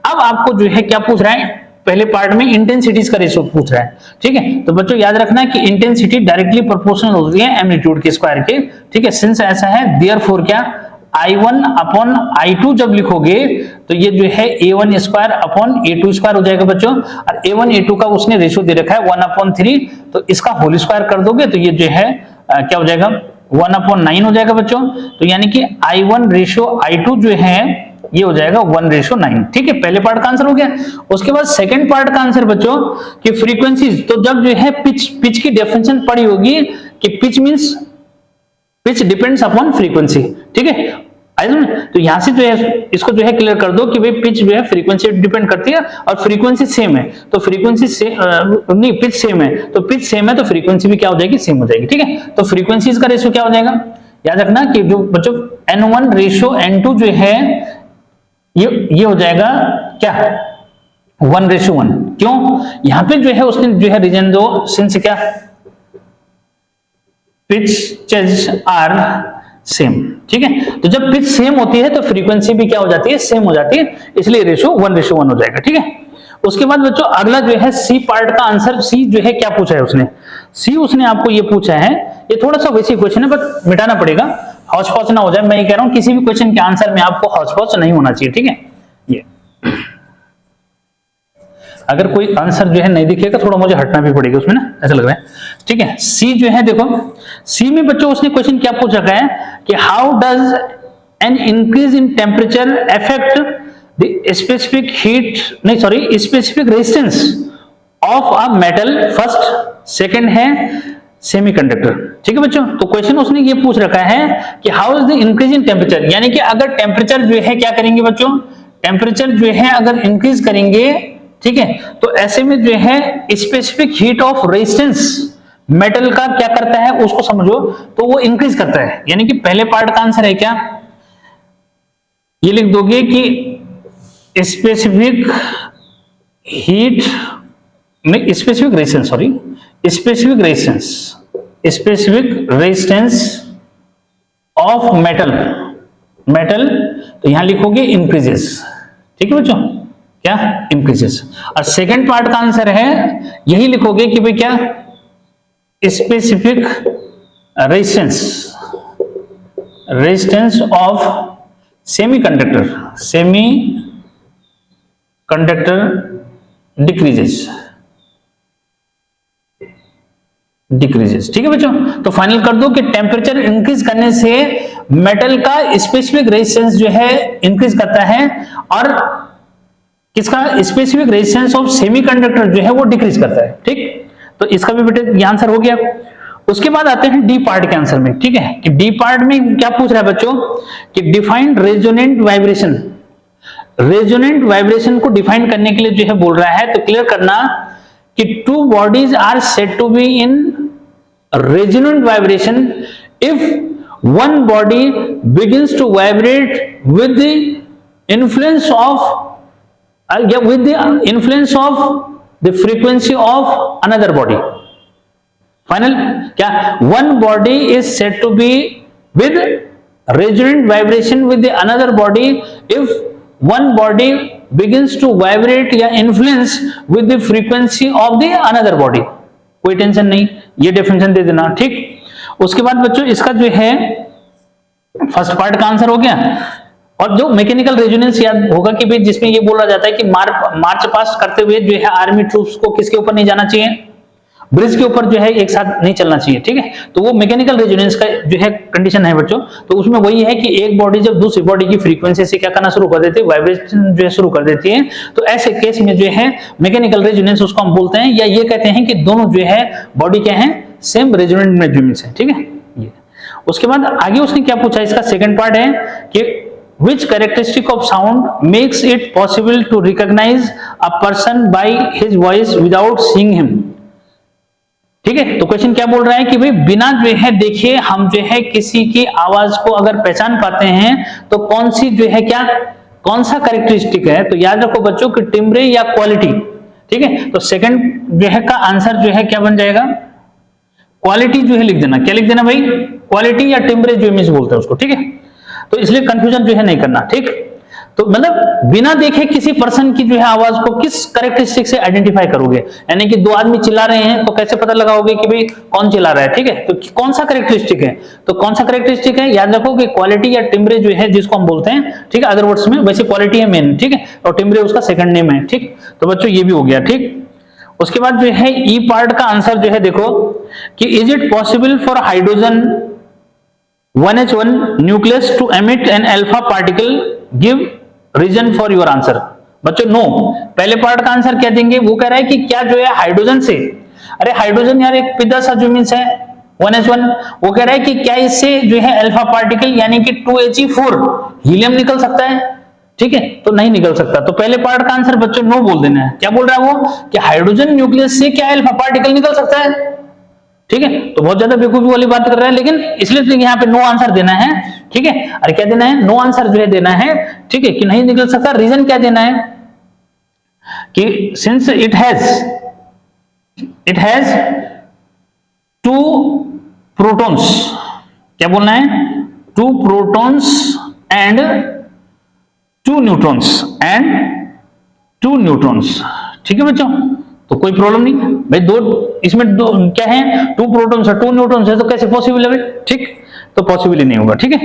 अब आपको जो है क्या पूछ रहा है, पहले पार्ट में इंटेंसिटीज का रेशियो पूछ रहा है। ठीक है, तो बच्चों याद रखना है कि इंटेंसिटी डायरेक्टली प्रोपोर्शनल होती है एम्पलीट्यूड के स्क्वायर के। ठीक है, सिंस ऐसा है देयरफॉर क्या I1 अपॉन I2 जब लिखोगे तो ये जो है A1 square upon A2 square हो जाएगा बच्चों, और A1 A2 का उसने रेशियो दे रखा है 1/3, तो इसका होल स्क्वायर कर दोगे तो ये जो है क्या हो जाएगा 1/9 हो जाएगा बच्चों। तो यानी कि I1 रेशियो I2 जो है ये हो जाएगा 1:9। ठीक है, पहले पार्ट का आंसर हो गया। उसके बाद सेकंड पार्ट का आंसर बच्चों कि फ्रीक्वेंसीज, तो जब जो है पिच की डेफिनेशन पढ़ी होगी कि pitch means pitch depends upon frequency. ठीक है, तो यहां से जो है इसको जो है क्लियर कर दो कि भाई पिच जो है फ्रीक्वेंसी डिपेंड करती है और फ्रीक्वेंसी सेम है, तो फ्रीक्वेंसी से नहीं पिच सेम है, तो पिच सेम है तो फ्रीक्वेंसी भी क्या हो जाएगी, सेम हो जाएगी। ठीक है, तो फ्रीक्वेंसीज का रेशियो क्या हो जाएगा, याद रखना कि जो बच्चों N1 रेशियो N2 जो है ये हो जाएगा क्या 1:1। क्यों, यहां पे जो है उसने जो है रीजन दो सिंस क्या पिचेस आर सेम। ठीक है, तो जब पिच सेम होती है तो फ्रीक्वेंसी भी क्या हो जाती है, सेम हो जाती है, इसलिए रेशियो 1:1 हो जाएगा। ठीक है, उसके बाद बच्चों अगला जो है सी पार्ट का आंसर, सी जो है क्या पूछा है उसने, सी उसने आपको ये पूछा है, ये थोड़ा सा वैसी क्वेश्चन है बट मिटाना पड़ेगा, हौच पौच ना हो जाए। मैं ये कह रहा हूं किसी भी क्वेश्चन के आंसर में आपको हौच पौच नहीं होना चाहिए। ठीक है, ये अगर कोई आंसर जो है नहीं दिखेगा थोड़ा मुझे हटना भी पड़ेगा उसमें ना, ऐसा लग रहा है। ठीक है, सी जो है देखो, सी में बच्चों उसने क्वेश्चन क्या पूछ रखा है कि how does an increase in temperature affect the specific heat नहीं sorry specific resistance of a metal, first second है सेमीकंडक्टर। ठीक है बच्चों, तो क्वेश्चन उसने ये पूछ रखा है कि how is the increase in temperature, यानी कि अगर टेम्परेचर जो है क्या करेंगे बच्चों, टेम्परेचर जो है अगर इंक्रीज करेंगे, ठीक है, तो ऐसे में जो है specific heat of resistance metal का क्या करता है उसको समझो, तो वो इंक्रीज करता है। यानी कि पहले पार्ट का आंसर है क्या, ये लिख दोगे कि स्पेसिफिक हीट में specific resistance sorry specific resistance of metal, तो यहां लिखोगे इंक्रीजेस। ठीक है बच्चों, क्या इंक्रीजेस, और सेकंड पार्ट का आंसर है यही लिखोगे कि भाई क्या specific resistance of semiconductor decreases. ठीक है बच्चों, तो फाइनल कर दो कि टेम्परेचर इंक्रीज करने से मेटल का स्पेसिफिक रेजिस्टेंस जो है इंक्रीज करता है और किसका स्पेसिफिक रेजिस्टेंस ऑफ सेमीकंडक्टर जो है वो डिक्रीज करता है। ठीक, तो इसका भी बेटे ये आंसर हो गया। उसके बाद आते हैं डी पार्ट के आंसर में। ठीक है, कि डी पार्ट में क्या पूछ रहा है बच्चों कि defined resonant vibration, resonant vibration को डिफाइन करने के लिए जो है बोल रहा है, तो क्लियर करना कि two bodies are said to be in resonant vibration if one body begins to vibrate with the influence of या with the influence of the frequency of another body. Final क्या, one body is said to be with resonant vibration with another body if one body begins to vibrate या influence with the frequency of the another body। कोई tension नहीं, ये definition दे देना, ठीक। उसके बाद बच्चों इसका जो है फर्स्ट पार्ट का आंसर हो गया। और जो मैकेनिकल रेजोनेंस याद होगा कि भाई जिसमें ये बोला जाता है कि मार्च पास्ट करते हुए जो है आर्मी ट्रूप्स को किसके ऊपर नहीं जाना चाहिए, ब्रिज के ऊपर जो है एक साथ नहीं चलना चाहिए, ठीक है। तो वो मैकेनिकल रेजोनेंस का जो है कंडीशन है बच्चों। तो उसमें वही है कि एक बॉडी जब दूसरी बॉडी की फ्रीक्वेंसी से क्या करना शुरू कर देती है, वाइब्रेशन जो है शुरू कर देती है, तो ऐसे केस में जो है मैकेनिकल रेजोनेंस उसको हम बोलते हैं, या ये कहते हैं कि दोनों जो है बॉडी क्या है, सेम रेजोनेंट मेजरमेंट्स है, ठीक है। ये उसके बाद आगे उसने क्या पूछा, इसका सेकंड पार्ट है कि which characteristic of sound makes it possible to recognize a person by his voice without seeing him। ठीक है, तो क्वेश्चन क्या बोल रहा है कि भाई बिना जो है देखे हम जो है किसी की आवाज को अगर पहचान पाते हैं तो कौन सी जो है क्या, कौन सा कैरेक्टरिस्टिक है। तो याद रखो बच्चों कि टिम्ब्रे या क्वालिटी, ठीक है। तो सेकंड जो है का आंसर जो है क्या बन जाएगा, क्वालिटी जो है लिख देना। क्या लिख देना भाई, क्वालिटी या टिम्ब्रे जो इमेज बोलते हैं उसको, ठीक है। तो इसलिए कंफ्यूजन जो है नहीं करना, ठीक। तो मतलब बिना देखे किसी पर्सन की जो है आवाज को किस कैरेक्टरिस्टिक से आइडेंटिफाई करोगे, यानी कि दो आदमी चिल्ला रहे हैं तो कैसे पता लगाओगे कि भाई कौन चिल्ला रहा है, ठीक है। तो कौन सा कैरेक्टरिस्टिक है, तो कौन सा कैरेक्टरिस्टिक है, याद रखो कि क्वालिटी या टिम्ब्रे जो है जिसको हम बोलते हैं, ठीक है। अदर वर्ड्स में वैसे क्वालिटी है मेन, ठीक है, और टिम्ब्रे उसका सेकंड नेम है, ठीक। तो बच्चों ये भी हो गया, ठीक। उसके बाद जो है ई पार्ट का आंसर जो है देखो कि is it possible for hydrogen 1H1 nucleus to emit an alpha particle, give reason for your answer। बच्चों नो, पहले पार्ट का आंसर क्या देंगे, वो कह रहा है कि क्या जो है हाइड्रोजन से, अरे हाइड्रोजन यार एक पिता सा जो मीन्स है 1H1, वो कह रहा है कि क्या इससे जो है अल्फा पार्टिकल यानी कि 2He4 हीलियम निकल सकता है, ठीक है। तो नहीं निकल सकता। तो पहले पार्ट का आंसर बच्चों नो बोल देना है। क्या बोल रहा है वो कि हाइड्रोजन न्यूक्लियस से क्या अल्फा पार्टिकल निकल सकता है, ठीक है। तो बहुत ज्यादा बेवकूफी वाली बात कर रहा है, लेकिन इसलिए तो यहाँ पे नो आंसर देना है, ठीक है। अरे क्या देना है, नो आंसर जो है देना है, ठीक है, कि नहीं निकल सकता। रीजन क्या देना है कि सिंस इट हैज 2 प्रोटॉन्स, क्या बोलना है, 2 प्रोटॉन्स एंड 2 न्यूट्रॉन्स, ठीक है बच्चों। तो कोई प्रॉब्लम नहीं भाई, इसमें दो क्या है, 2 प्रोटॉन्स और 2 न्यूट्रॉन्स है, तो कैसे पॉसिबल है, ठीक। तो पॉसिबल ही नहीं होगा, ठीक है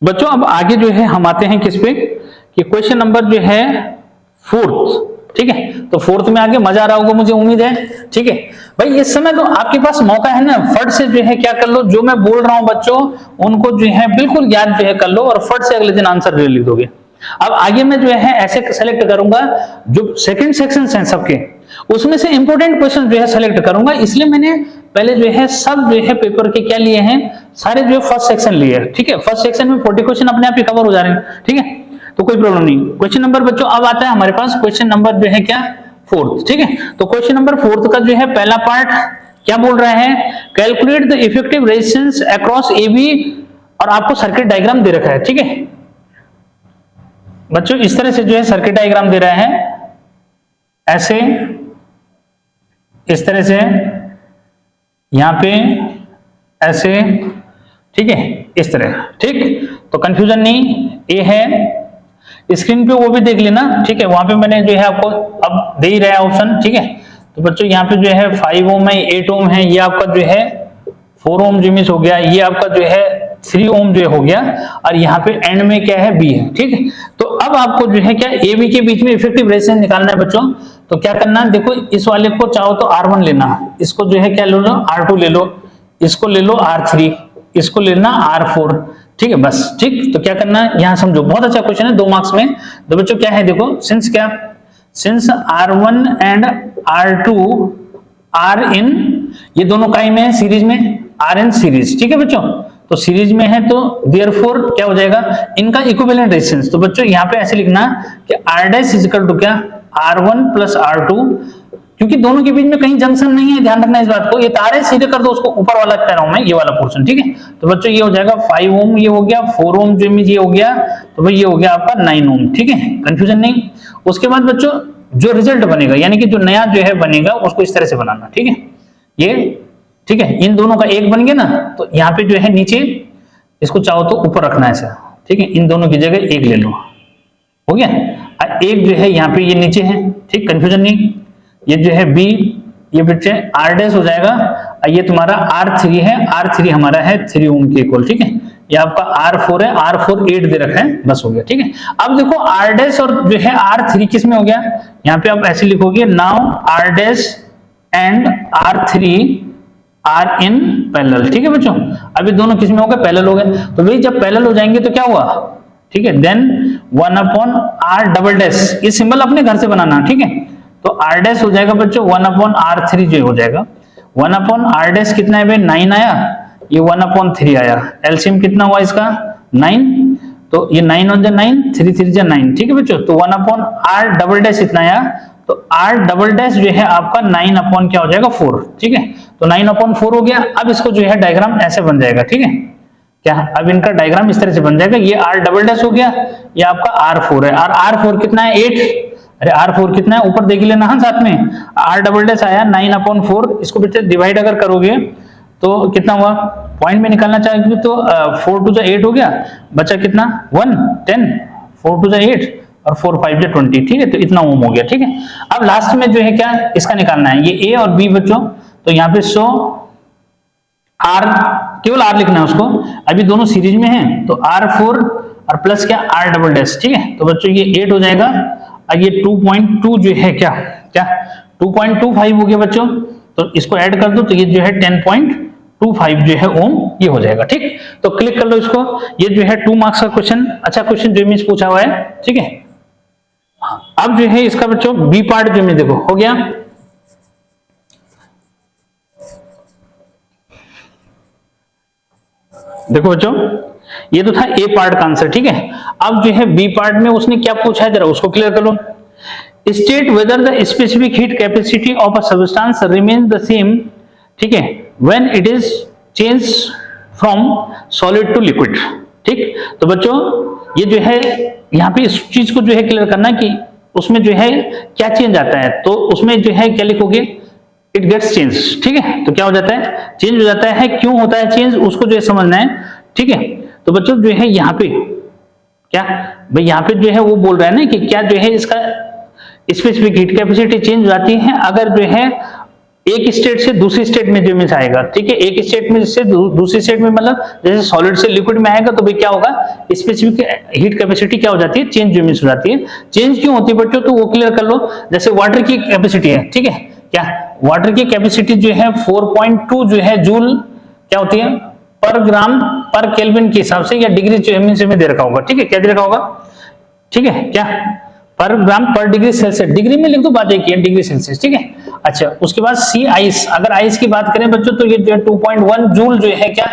बच्चों। अब आगे जो है हम आते हैं किस पे, कि क्वेश्चन नंबर जो है 4th, ठीक है। तो 4th में आगे मजा आ रहा होगा मुझे उम्मीद है, ठीक है भाई। इस समय तो आपके पास मौका है ना, फट से जो है क्या कर लो, जो मैं बोल रहा हूं बच्चों उनको जो है बिल्कुल याद जो है कर लो, और फट से अगले दिन आंसर लिख दोगे। अब आगे मैं जो है ऐसे सेलेक्ट करूंगा, जो सेकंड सेक्शन हैं सबके, उसमें से इंपॉर्टेंट क्वेश्चन जो है सेलेक्ट करूंगा। इसलिए मैंने पहले जो है सब जो है पेपर के क्या लिए हैं, सारे जो है फर्स्ट सेक्शन लिए हैं, ठीक है। फर्स्ट सेक्शन में 40 क्वेश्चन अपने आप ही कवर हो जा रहे हैं, ठीक है। तो कोई प्रॉब्लम नहीं। क्वेश्चन नंबर बच्चों अब आता है हमारे पास, क्वेश्चन नंबर जो है क्या 4th, ठीक है। तो क्वेश्चन नंबर 4th का जो है पहला पार्ट क्या बोल रहा है, calculate the effective resistance across AB, और आपको सर्किट डायग्राम दे रखा है, ठीक है बच्चों। इस तरह से जो है सर्किट डायग्राम दे रहा है, ऐसे इस तरह से, यहां पे ऐसे, ठीक है, इस तरह, ठीक। तो कंफ्यूजन नहीं, ये है स्क्रीन पे वो भी देख लेना, ठीक है। वहां पे मैंने जो है आपको अब दे ही रहा है ऑप्शन, ठीक है। तो बच्चों यहाँ पे जो है 5 ओम है, 8 ओम है, ये आपका जो है 4 ओम जो मिस हो गया, ये आपका जो है 3 ओम जो हो गया, और यहाँ पे एंड में क्या है, बी है, ठीक है। तो अब आपको जो है क्या ए बी के बीच में इफेक्टिव रेजिस्टेंस निकालना है बच्चों। तो क्या करना है, देखो इस वाले को चाहो तो R1 लेना, इसको जो है क्या ले लो, R2 ले लो, इसको ले लो R3, इसको लेना R4, ठीक है बस, ठीक। तो क्या करना है, यहाँ समझो, बहुत अच्छा क्वेश्चन है, 2 मार्क्स में। तो बच्चों क्या है, देखो since R1 and R2 are in, ये दोनों काई में है सीरीज में, आर इन सीरीज, ठीक है बच्चों। तो सीरीज में है तो देयरफॉर क्या हो जाएगा, इनका इक्विवेलेंट रेजिस्टेंस। तो बच्चों यहाँ पे ऐसे लिखना कि R dash is equal to क्या, R1 प्लस R2, क्योंकि दोनों के बीच में कहीं जंक्शन नहीं है, ध्यान रखना इस बात को। ये तार है, सीधे कर दो उसको, ऊपर वाला कह रहा हूं मैं, ये वाला पोर्शन, ठीक है। तो बच्चों ये हो जाएगा 5 ओम, ये हो गया 4 ओम, जो ये हो गया, तो भाई ये हो गया आपका 9 ओम, ठीक है, कंफ्यूजन नहीं। उसके बाद बच्चों जो रिजल्ट बनेगा, यानी कि जो नया जो है बनेगा, उसको इस तरह से बनाना, ठीक है, ये, ठीक है। इन दोनों का एक बन गया ना, तो यहाँ पे जो है नीचे इसको चाहो तो ऊपर रखना है ऐसा, ठीक है, इन दोनों की जगह एक ले लो, हो गया। एक जो है यहाँ पे ये नीचे है, ठीक, कंफ्यूजन नहीं। ये जो है बी, ये बच्चे आर डैश हो जाएगा, ये तुम्हारा R3 है, R3 हमारा है 3 ओम के इक्वल, ठीक है। ये आपका R4 है, R4 8 दे रखा है, बस हो गया, ठीक है। अब देखो R डैश और जो है R3 किस में हो गया, यहाँ पे आप ऐसे लिखोगे, now R dash and R3 are in parallel, ठीक है बच्चों। अभी दोनों किस में हो गए, पैरेलल हो गए। तो भाई जब पैरेलल हो जाएंगे तो क्या हुआ, ठीक है, देन 1/r डबल डैश, ये सिंबल अपने घर से बनाना, ठीक है। तो r डैश हो जाएगा बच्चों 1/r3 जो हो जाएगा, 1/r डैश कितना है भाई 9 आया, ये 1/3 आया, एलसीएम कितना हुआ इसका 9, तो ये 9 और 9, 3 3 जा 9, ठीक है बच्चों। तो 1/r डबल डैश इतना आया, तो r डबल डैश जो है आपका 9 क्या हो जाएगा 4, ठीक है। तो 9/4 हो गया। अब इसको जो है डायग्राम ऐसे बन जाएगा, ठीक है, क्या, अब इनका डायग्राम इस तरह से बन जाएगा, ये r डबल डैश हो गया, ये आपका r4 है, और r4 कितना है 8, अरे R4 कितना है ऊपर देख लेना, हाँ साथ में, R डबल डैश आया 9/4, इसको बेटे डिवाइड अगर करोगे तो कितना हुआ, पॉइंट में निकालना चाहिए तो 4 2 जा 8 हो गया, बचा कितना 1 10, 4 2 जा 8 और 4 5 जा 20, ठीक है। तो इतना ओम हो गया, ठीक है। अब लास्ट में जो है क्या, इसका निकालना है, ये A और B बच्चों, तो यहाँ पे 100 R, केवल R लिखना है उसको, अभी दोनों सीरीज में हैं, तो R4 और प्लस क्या R डबल डैश, ठीक है। तो बच्चों ये 8 हो जाएगा, और ये 2.2 जो है क्या क्या 2.25 हो गया बच्चों, तो इसको ऐड कर दो, तो ये जो है 10.25 जो है ओम, ये हो जाएगा, ठीक। तो क्लिक कर लो इसको, ये जो है 2 मार्क्स का क्वेश्चन, अच्छा क्वेश्चन जो मिस पूछा हुआ है, ठीक है। अब जो है इसका बच्चों बी पार्ट जो में देखो हो गया, देखो बच्चों ये तो था ए पार्ट का आंसर, ठीक है। अब जो है बी पार्ट में उसने क्या पूछा है, जरा उसको क्लियर कर लो। State whether the specific heat capacity of a substance remains the same, ठीक है, when it is change from solid to liquid, ठीक। तो बच्चों ये जो है यहाँ पे इस चीज को जो है क्लियर करना कि उसमें जो है क्या चेंज आता है, तो उसमें जो है क्या लिखोगे, इट गेट्स चेंज, ठीक है। तो क्या हो जाता है, चेंज हो जाता है, क्यों होता है चेंज, उसको जो है समझना है, ठीक है। तो बच्चों जो है यहाँ पे क्या भाई, यहाँ पे जो है वो बोल रहा है ना कि क्या जो है इसका स्पेसिफिक हीट कैपेसिटी चेंज हो जाती है अगर जो है एक स्टेट से दूसरी स्टेट में जो मिस आएगा, ठीक है, एक स्टेट में से दूसरी स्टेट में, मतलब जैसे सॉलिड से लिक्विड में आएगा तो भाई क्या होगा, स्पेसिफिक हीट कैपेसिटी क्या हो जाती है, चेंज जो मिस हो जाती है। चेंज क्यों होती है बच्चों, तो वो क्लियर कर लो। जैसे वाटर की कैपेसिटी है, ठीक है, क्या वाटर की कैपेसिटी जो है 4.2 जो है जूल क्या होती है पर ग्राम पर केल्विन के हिसाब से, या डिग्री सेल्सियस में दे रखा होगा, ठीक है, क्या दे रखा होगा, ठीक है, क्या पर ग्राम पर डिग्री सेल्सियस, डिग्री में लिख दो, बात एक ही है, डिग्री सेल्सियस, ठीक है। अच्छा उसके बाद सी आइस, अगर आइस की बात करें बच्चों तो ये जो है 2.1 जूल जो है क्या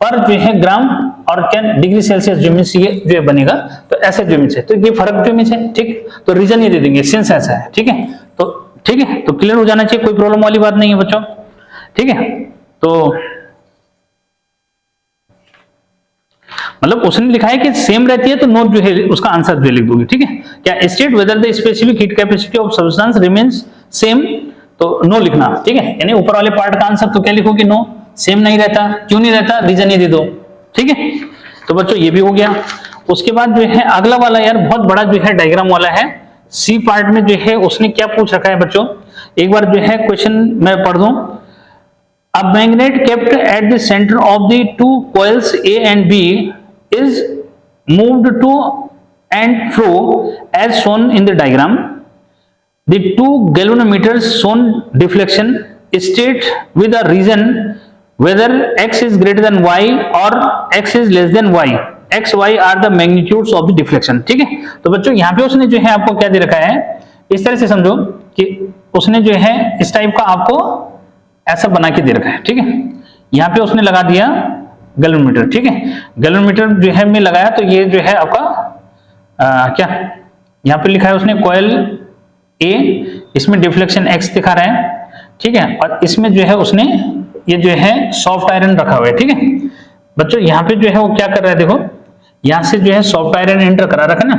पर जो है ग्राम और क्या डिग्री सेल्सियस जो मिस ये जो है बनेगा, तो ऐसे जो मिस है, तो ये फर्क जो मिस है, ठीक। तो रीजन ये दे देंगे, सेंस ऐसा है, ठीक है। तो ठीक है, तो क्लियर हो जाना चाहिए, कोई प्रॉब्लम वाली बात नहीं है बच्चों, ठीक है। तो मतलब उसने लिखा है कि सेम रहती है तो नो जो है उसका आंसर जो लिख दोगे, ठीक है। क्या state whether the specific heat capacity of substance remains same, तो नो लिखना, ठीक है, यानी ऊपर वाले पार्ट का आंसर तो क्या लिखोगे, नो, सेम नहीं रहता, क्यों नहीं रहता, रीजन ये दे दो, ठीक है। तो बच्चों ये भी हो गया। उसके बाद जो है अगला वाला यार बहुत बड़ा जो है डायग्राम वाला है, सी पार्ट में जो है उसने क्या पूछ रखा है बच्चों, एक बार जो है क्वेश्चन मैं पढ़ दूं। A magnet kept at the center of the two coils A and B is moved to and fro as shown in the diagram. The two galvanometers shown deflection. State with a reason whether x is greater than y or x is less than y. X, y are the magnitudes of the deflection. ठीक है, तो बच्चों यहाँ पे उसने जो है आपको क्या दे रखा है, इस तरह से समझो कि उसने जो है इस टाइप का आपको ऐसा बना के दे रखा है, ठीक है। यहाँ पे उसने लगा दिया गैल्वेनोमीटर, ठीक है, गैल्वेनोमीटर जो है मैं लगाया, तो ये जो है आपका क्या यहाँ पे लिखा है उसने कॉइल ए, इसमें डिफ्लेक्शन x दिखा रहा है, ठीक है, और इसमें जो है उसने ये जो है सॉफ्ट आयरन रखा हुआ है, ठीक है बच्चों। यहाँ पे जो है वो क्या कर रहा है, देखो यहाँ से जो है सॉफ्ट आयरन एंटर करा रखा है ना,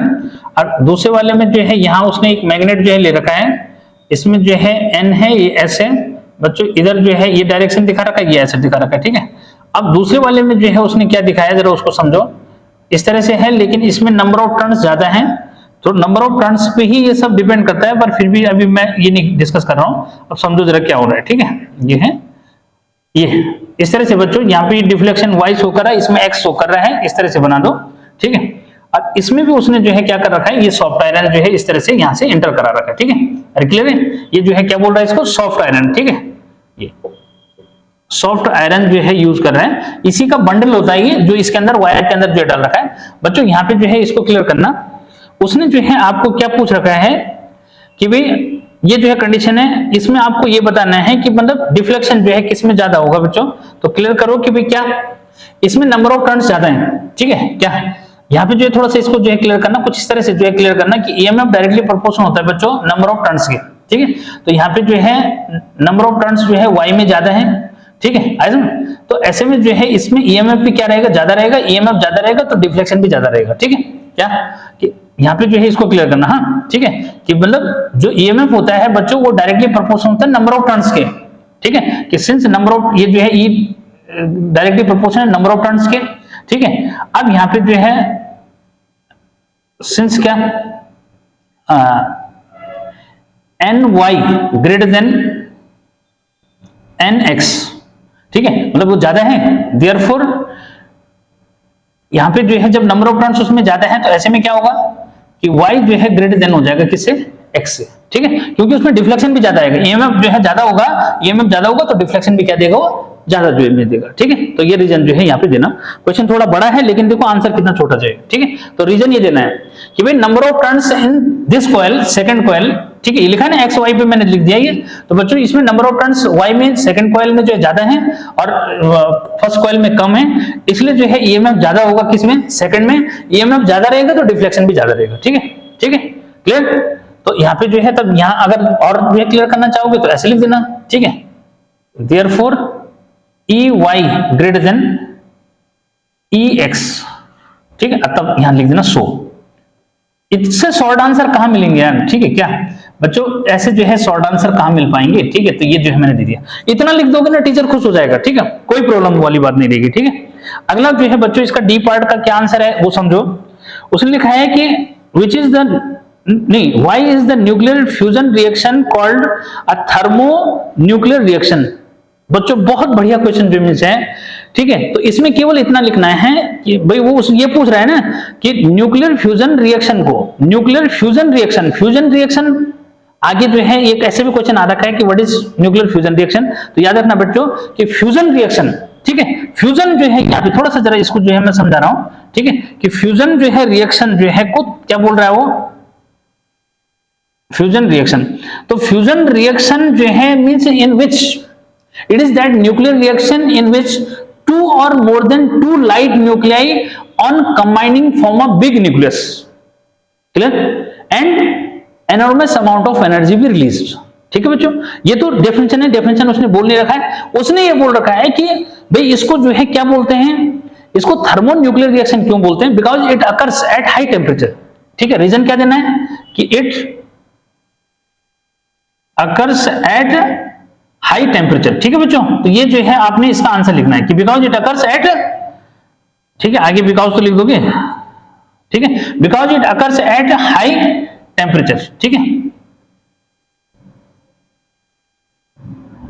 और दूसरे वाले में जो है यहाँ उसने एक मैग्नेट जो है ले रखा है, इसमें जो है N है, ये S है बच्चों, इधर जो है ये डायरेक्शन दिखा रखा है, ये ऐसे दिखा रखा है, ठीक है। अब दूसरे वाले में जो है उसने क्या दिखाया, जरा उसको समझो। इस तरह से है, लेकिन इसमें नंबर ऑफ टर्न्स ज्यादा हैं, तो नंबर ऑफ टर्न्स पे ही ये सब डिपेंड करता है, पर फिर भी अभी मैं ये नहीं डिस्कस कर रहा हूँ, अब समझो जरा क्या हो रहा है, ठीक है। ये है ये इस तरह से बच्चों, यहाँ पे डिफ्लेक्शन y शो कर रहा है, इसमें x शो कर रहा है, इस तरह से बना दो, ठीक है। और इसमें भी उसने जो है क्या कर रखा है, ये सॉफ्ट आयरन जो है इस तरह से यहाँ से एंटर करा रखा है, ठीक है। अरे क्लियर है, ये जो है क्या बोल रहा है इसको, सॉफ्ट आयरन, ठीक है। ये सॉफ्ट आयरन जो है यूज कर रहे हैं, इसी का बंडल होता है ये, जो इसके अंदर वायर के अंदर जो डाल रखा है बच्चों। यहाँ पे जो है इसको क्लियर करना, उसने जो है आपको क्या पूछ रखा है कि भाई ये जो है कंडीशन है, इसमें आपको ये बताना है कि मतलब डिफ्लेक्शन जो है किसमें ज्यादा होगा बच्चों। तो क्लियर करो कि भाई क्या इसमें नंबर ऑफ टर्न्स ज्यादा हैं, ठीक है क्या। यहाँ पे जो है थोड़ा सा इसको जो है क्लियर करना, कुछ इस तरह से जो है क्लियर करना कि ईएमएफ डायरेक्टली प्रोपोर्शनल होता है बच्चों नंबर ऑफ टर्न्स के, ठीक है। तो यहाँ पे जो है नंबर ऑफ टर्न्स जो है y में ज्यादा है, ठीक है। ऐसे में तो ऐसे में जो है इसमें ईएमएफ भी क्या रहेगा, ज्यादा रहेगा, ईएमएफ ज्यादा रहेगा तो डिफ्लेक्शन भी ज्यादा रहेगा, ठीक है क्या। कि यहाँ पे जो है इसको क्लियर करना, हाँ ठीक है, कि मतलब जो ईएमएफ होता है बच्चों वो डायरेक्टली प्रोपोर्शनल होता है नंबर ऑफ टर्न्स के, ठीक है। कि सिंस नंबर ऑफ ये जो है ई directly proportional number of turns के, ठीक है। अब यहाँ पे जो है सिंस क्या N Y greater than N X, ठीक है, मतलब वो ज्यादा है, देयरफॉर यहां पे जो है जब नंबर ऑफ टर्न्स उसमें ज्यादा है तो ऐसे में क्या होगा कि y जो है ग्रेटर देन हो जाएगा किससे, x से, ठीक है, क्योंकि उसमें डिफ्लेक्शन भी ज्यादा आएगा। ईएमएफ जो है ज्यादा होगा, ईएमएफ ज्यादा होगा तो डिफ्लेक्शन भी क्या देगा, वो ज्यादा जो है देगा, ठीक है। तो ये रीजन जो है यहाँ पे देना, क्वेश्चन थोड़ा बड़ा है लेकिन देखो आंसर कितना छोटा जाएगा, ठीक है। तो रीजन ये देना है कि भाई number of turns in this coil, second coil, ठीक है, ये लिखा है ना एक्स वाई पे मैंने लिख दिया ये। तो बच्चों इसमें नंबर ऑफ टर्न्स y में सेकंड कॉइल में जो है ज्यादा है और फर्स्ट कॉइल में कम है, इसलिए जो है ईएमएफ ज्यादा होगा किसमें, सेकंड में। ईएमएफ ज्यादा रहेगा तो डिफ्लेक्शन भी ज्यादा रहेगा, ठीक है, ठीक है क्लियर। तो यहाँ पे जो है तब यहाँ अगर और जो है क्लियर करना चाहोगे तो ऐसे लिख देना, ठीक है, therefore E Y greater than E X, ठीक है, तब यहां लिख देना सो। इससे शॉर्ट आंसर कहां मिलेंगे यार, ठीक है क्या बच्चों, ऐसे जो है शॉर्ट आंसर कहां मिल पाएंगे, ठीक है। तो ये जो है मैंने दे दिया, इतना लिख दोगे ना टीचर खुश हो जाएगा, ठीक है, कोई प्रॉब्लम वाली बात नहीं रहेगी, ठीक है। अगला जो है बच्चों इसका डी पार्ट का क्या आंसर है वो समझो। उसने लिखा है कि विच इज द नहीं why is the nuclear fusion reaction called a thermo nuclear reaction. बच्चों बहुत बढ़िया क्वेश्चन जो मिल है, ठीक है। तो इसमें केवल इतना लिखना है कि भाई वो ये पूछ रहा है ना कि न्यूक्लियर फ्यूजन रिएक्शन को, nuclear fusion reaction, fusion reaction आगे जो है एक ऐसे भी क्वेश्चन आ रखा है कि what is nuclear fusion reaction. तो याद रखना बच्चों कि फ्यूजन रिएक्शन, ठीक है, फ्यूजन जो है यहाँ पे थोड़ा सा जरा इसको जो है मैं समझा रहा हूं, ठीक है, कि फ्यूजन जो है रिएक्शन जो है को क्या बोल रहा है वो, फ्यूजन रिएक्शन। तो फ्यूजन रिएक्शन जो है means in which it is that nuclear reaction in which two or more than two light nuclei on combining form a big nucleus, clear, and enormous amount of energy be released, ठीक है बच्चों। ये तो definition है, definition उसने बोल नहीं रखा है, उसने ये बोल रखा है कि भाई इसको जो है क्या बोलते हैं, इसको थर्मोन्यूक्लियर रिएक्शन क्यों बोलते हैं, because it occurs at high temperature, ठीक है। रीजन क्या देना है कि it occurs at high temperature, ठीक है बच्चों। तो ये जो है आपने इसका आंसर लिखना है कि बिकॉज इट अकर्स एट, ठीक है, आगे बिकॉज तो लिख दोगे, ठीक है, because it occurs at high temperature, ठीक है,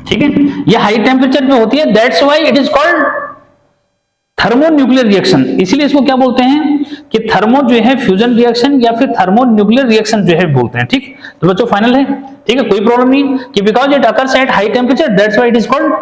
ठीक है, ये हाई टेम्परेचर पे होती है, that's why it is called thermonuclear reaction. इसीलिए इसको क्या बोलते हैं कि थर्मो जो है फ्यूजन रिएक्शन या फिर थर्मोन्यूक्लियर रिएक्शन जो है बोलते हैं, ठीक। तो बच्चों फाइनल है, ठीक है, कोई प्रॉब्लम नहीं कि because it occurs at high temperature that's why it is called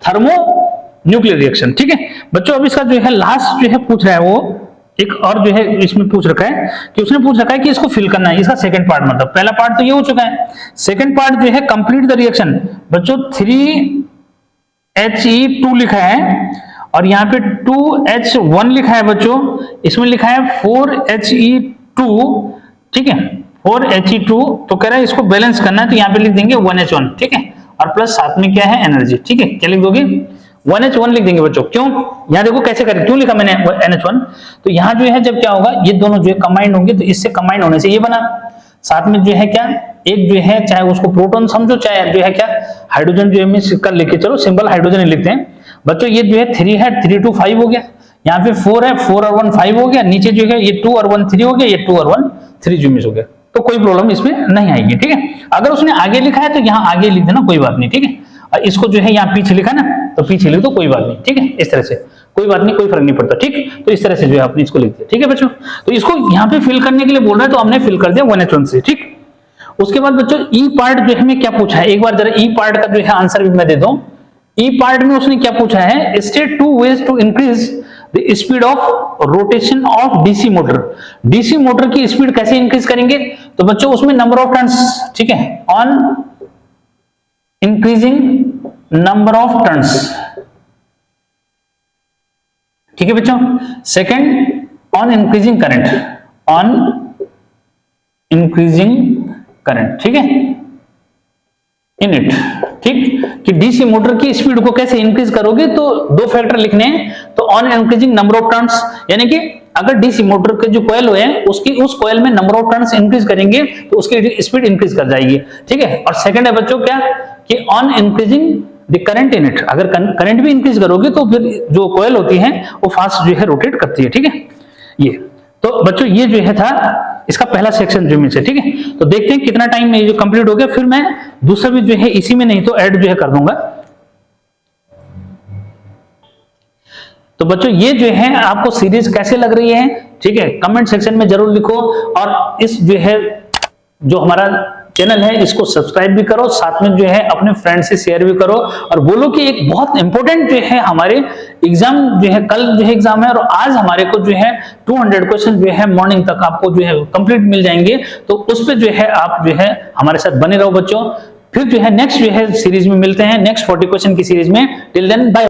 thermonuclear reaction, ठीक है बच्चों। अब इसका जो है लास्ट जो है पूछ रहा है वो एक और जो है इसमें पूछ रखा है कि उसने पूछ रखा है कि इसको फिल करना है, इसका सेकंड पार्ट, मतलब पहला पार्ट तो ये हो चुका है, सेकंड पार्ट जो है कंप्लीट द रिएक्शन। बच्चों 3He2 लिखा है और यहाँ पे 2H1 लिखा है बच्चों, इसमें लिखा है 4He2, ठीक है, और He2, तो कह रहा है इसको बैलेंस करना है, तो यहाँ पे लिख देंगे 1H1, ठीक है, और प्लस साथ में क्या है एनर्जी, ठीक है, क्या लिख दोगे 1H1 लिख देंगे बच्चों। क्यों, यहाँ देखो कैसे करें, क्यों लिखा मैंने NH1, तो यहाँ जो है जब क्या होगा ये दोनों जो है कंबाइंड होंगे, तो इससे कंबाइंड होने से ये बना, साथ में जो है क्या एक जो है चाहे उसको प्रोटॉन समझो चाहे जो है क्या हाइड्रोजन जो है कर लेके चलो, सिंपल हाइड्रोजन ही लिखते हैं बच्चों। ये जो है 3 है, 3 2 5 हो गया, यहाँ पे 4 है, 4 और 1 5 हो गया, नीचे जो है ये 2 और 1 3 हो गया, ये 2 और 1 3 जो मिस हो गया, तो कोई प्रॉब्लम इसमें नहीं आएगी, ठीक है। अगर उसने आगे लिखा है तो यहाँ आगे लिख देना, कोई बात नहीं, ठीक है। और इसको जो है यहाँ पीछे लिखा ना, तो पीछे लिख दो, कोई बात नहीं, ठीक है, इस तरह से कोई बात नहीं, कोई फर्क नहीं पड़ता, ठीक। तो इस तरह से जो है आपने इसको लिख दिया, ठीक है बच्चों। तो इसको यहाँ पे फिल करने के लिए बोल रहा है, तो हमने फिल कर दिया 1H1 से, ठीक। उसके बाद बच्चों ई पार्ट जो है हमें क्या पूछा है, एक बार जरा ई पार्ट का जो है आंसर भी मैं दे दूं। ई पार्ट में उसने क्या पूछा है, state 2 ways to increase the speed of rotation of DC motor. DC motor की स्पीड कैसे इंक्रीज करेंगे, तो बच्चों उसमें नंबर ऑफ टर्न्स, ठीक है, on increasing number of turns, ठीक है बच्चों। Second on increasing current, on increasing current, ठीक है, इन इट, ठीक, कि डीसी मोटर की स्पीड को कैसे इंक्रीज करोगे, तो दो फैक्टर लिखने हैं, तो on increasing number of turns, यानी कि अगर डीसी मोटर के जो कॉइल है उसकी उस कॉइल में नंबर ऑफ टर्न्स इंक्रीज करेंगे तो उसकी स्पीड इंक्रीज कर जाएगी, ठीक है। और सेकंड है बच्चों क्या, कि on increasing the current in it, अगर करंट भी इंक्रीज करोगे तो फिर जो कॉइल होती है वो फास्ट जो है रोटेट करती है, ठीक है। ये तो बच्चों ये जो है था इसका पहला सेक्शन जो में से, ठीक है। तो देखते हैं कितना टाइम में ये जो कंप्लीट हो गया, फिर मैं दूसरा भी जो है इसी में नहीं तो ऐड जो है कर दूंगा। तो बच्चों ये जो है आपको सीरीज कैसे लग रही है, ठीक है, कमेंट सेक्शन में जरूर लिखो, और इस जो है जो हमारा चैनल है इसको सब्सक्राइब भी करो, साथ में जो है अपने फ्रेंड से शेयर भी करो, और बोलो कि एक बहुत इंपॉर्टेंट जो है हमारे एग्जाम जो है कल जो है एग्जाम है, और आज हमारे को जो है 200 क्वेश्चन जो है मॉर्निंग तक आपको जो है कंप्लीट मिल जाएंगे, तो उस पर जो है आप जो है हमारे साथ बने रहो बच्चों। फिर जो है नेक्स्ट जो है सीरीज में मिलते हैं, नेक्स्ट 40 क्वेश्चन की सीरीज में। Till then bye.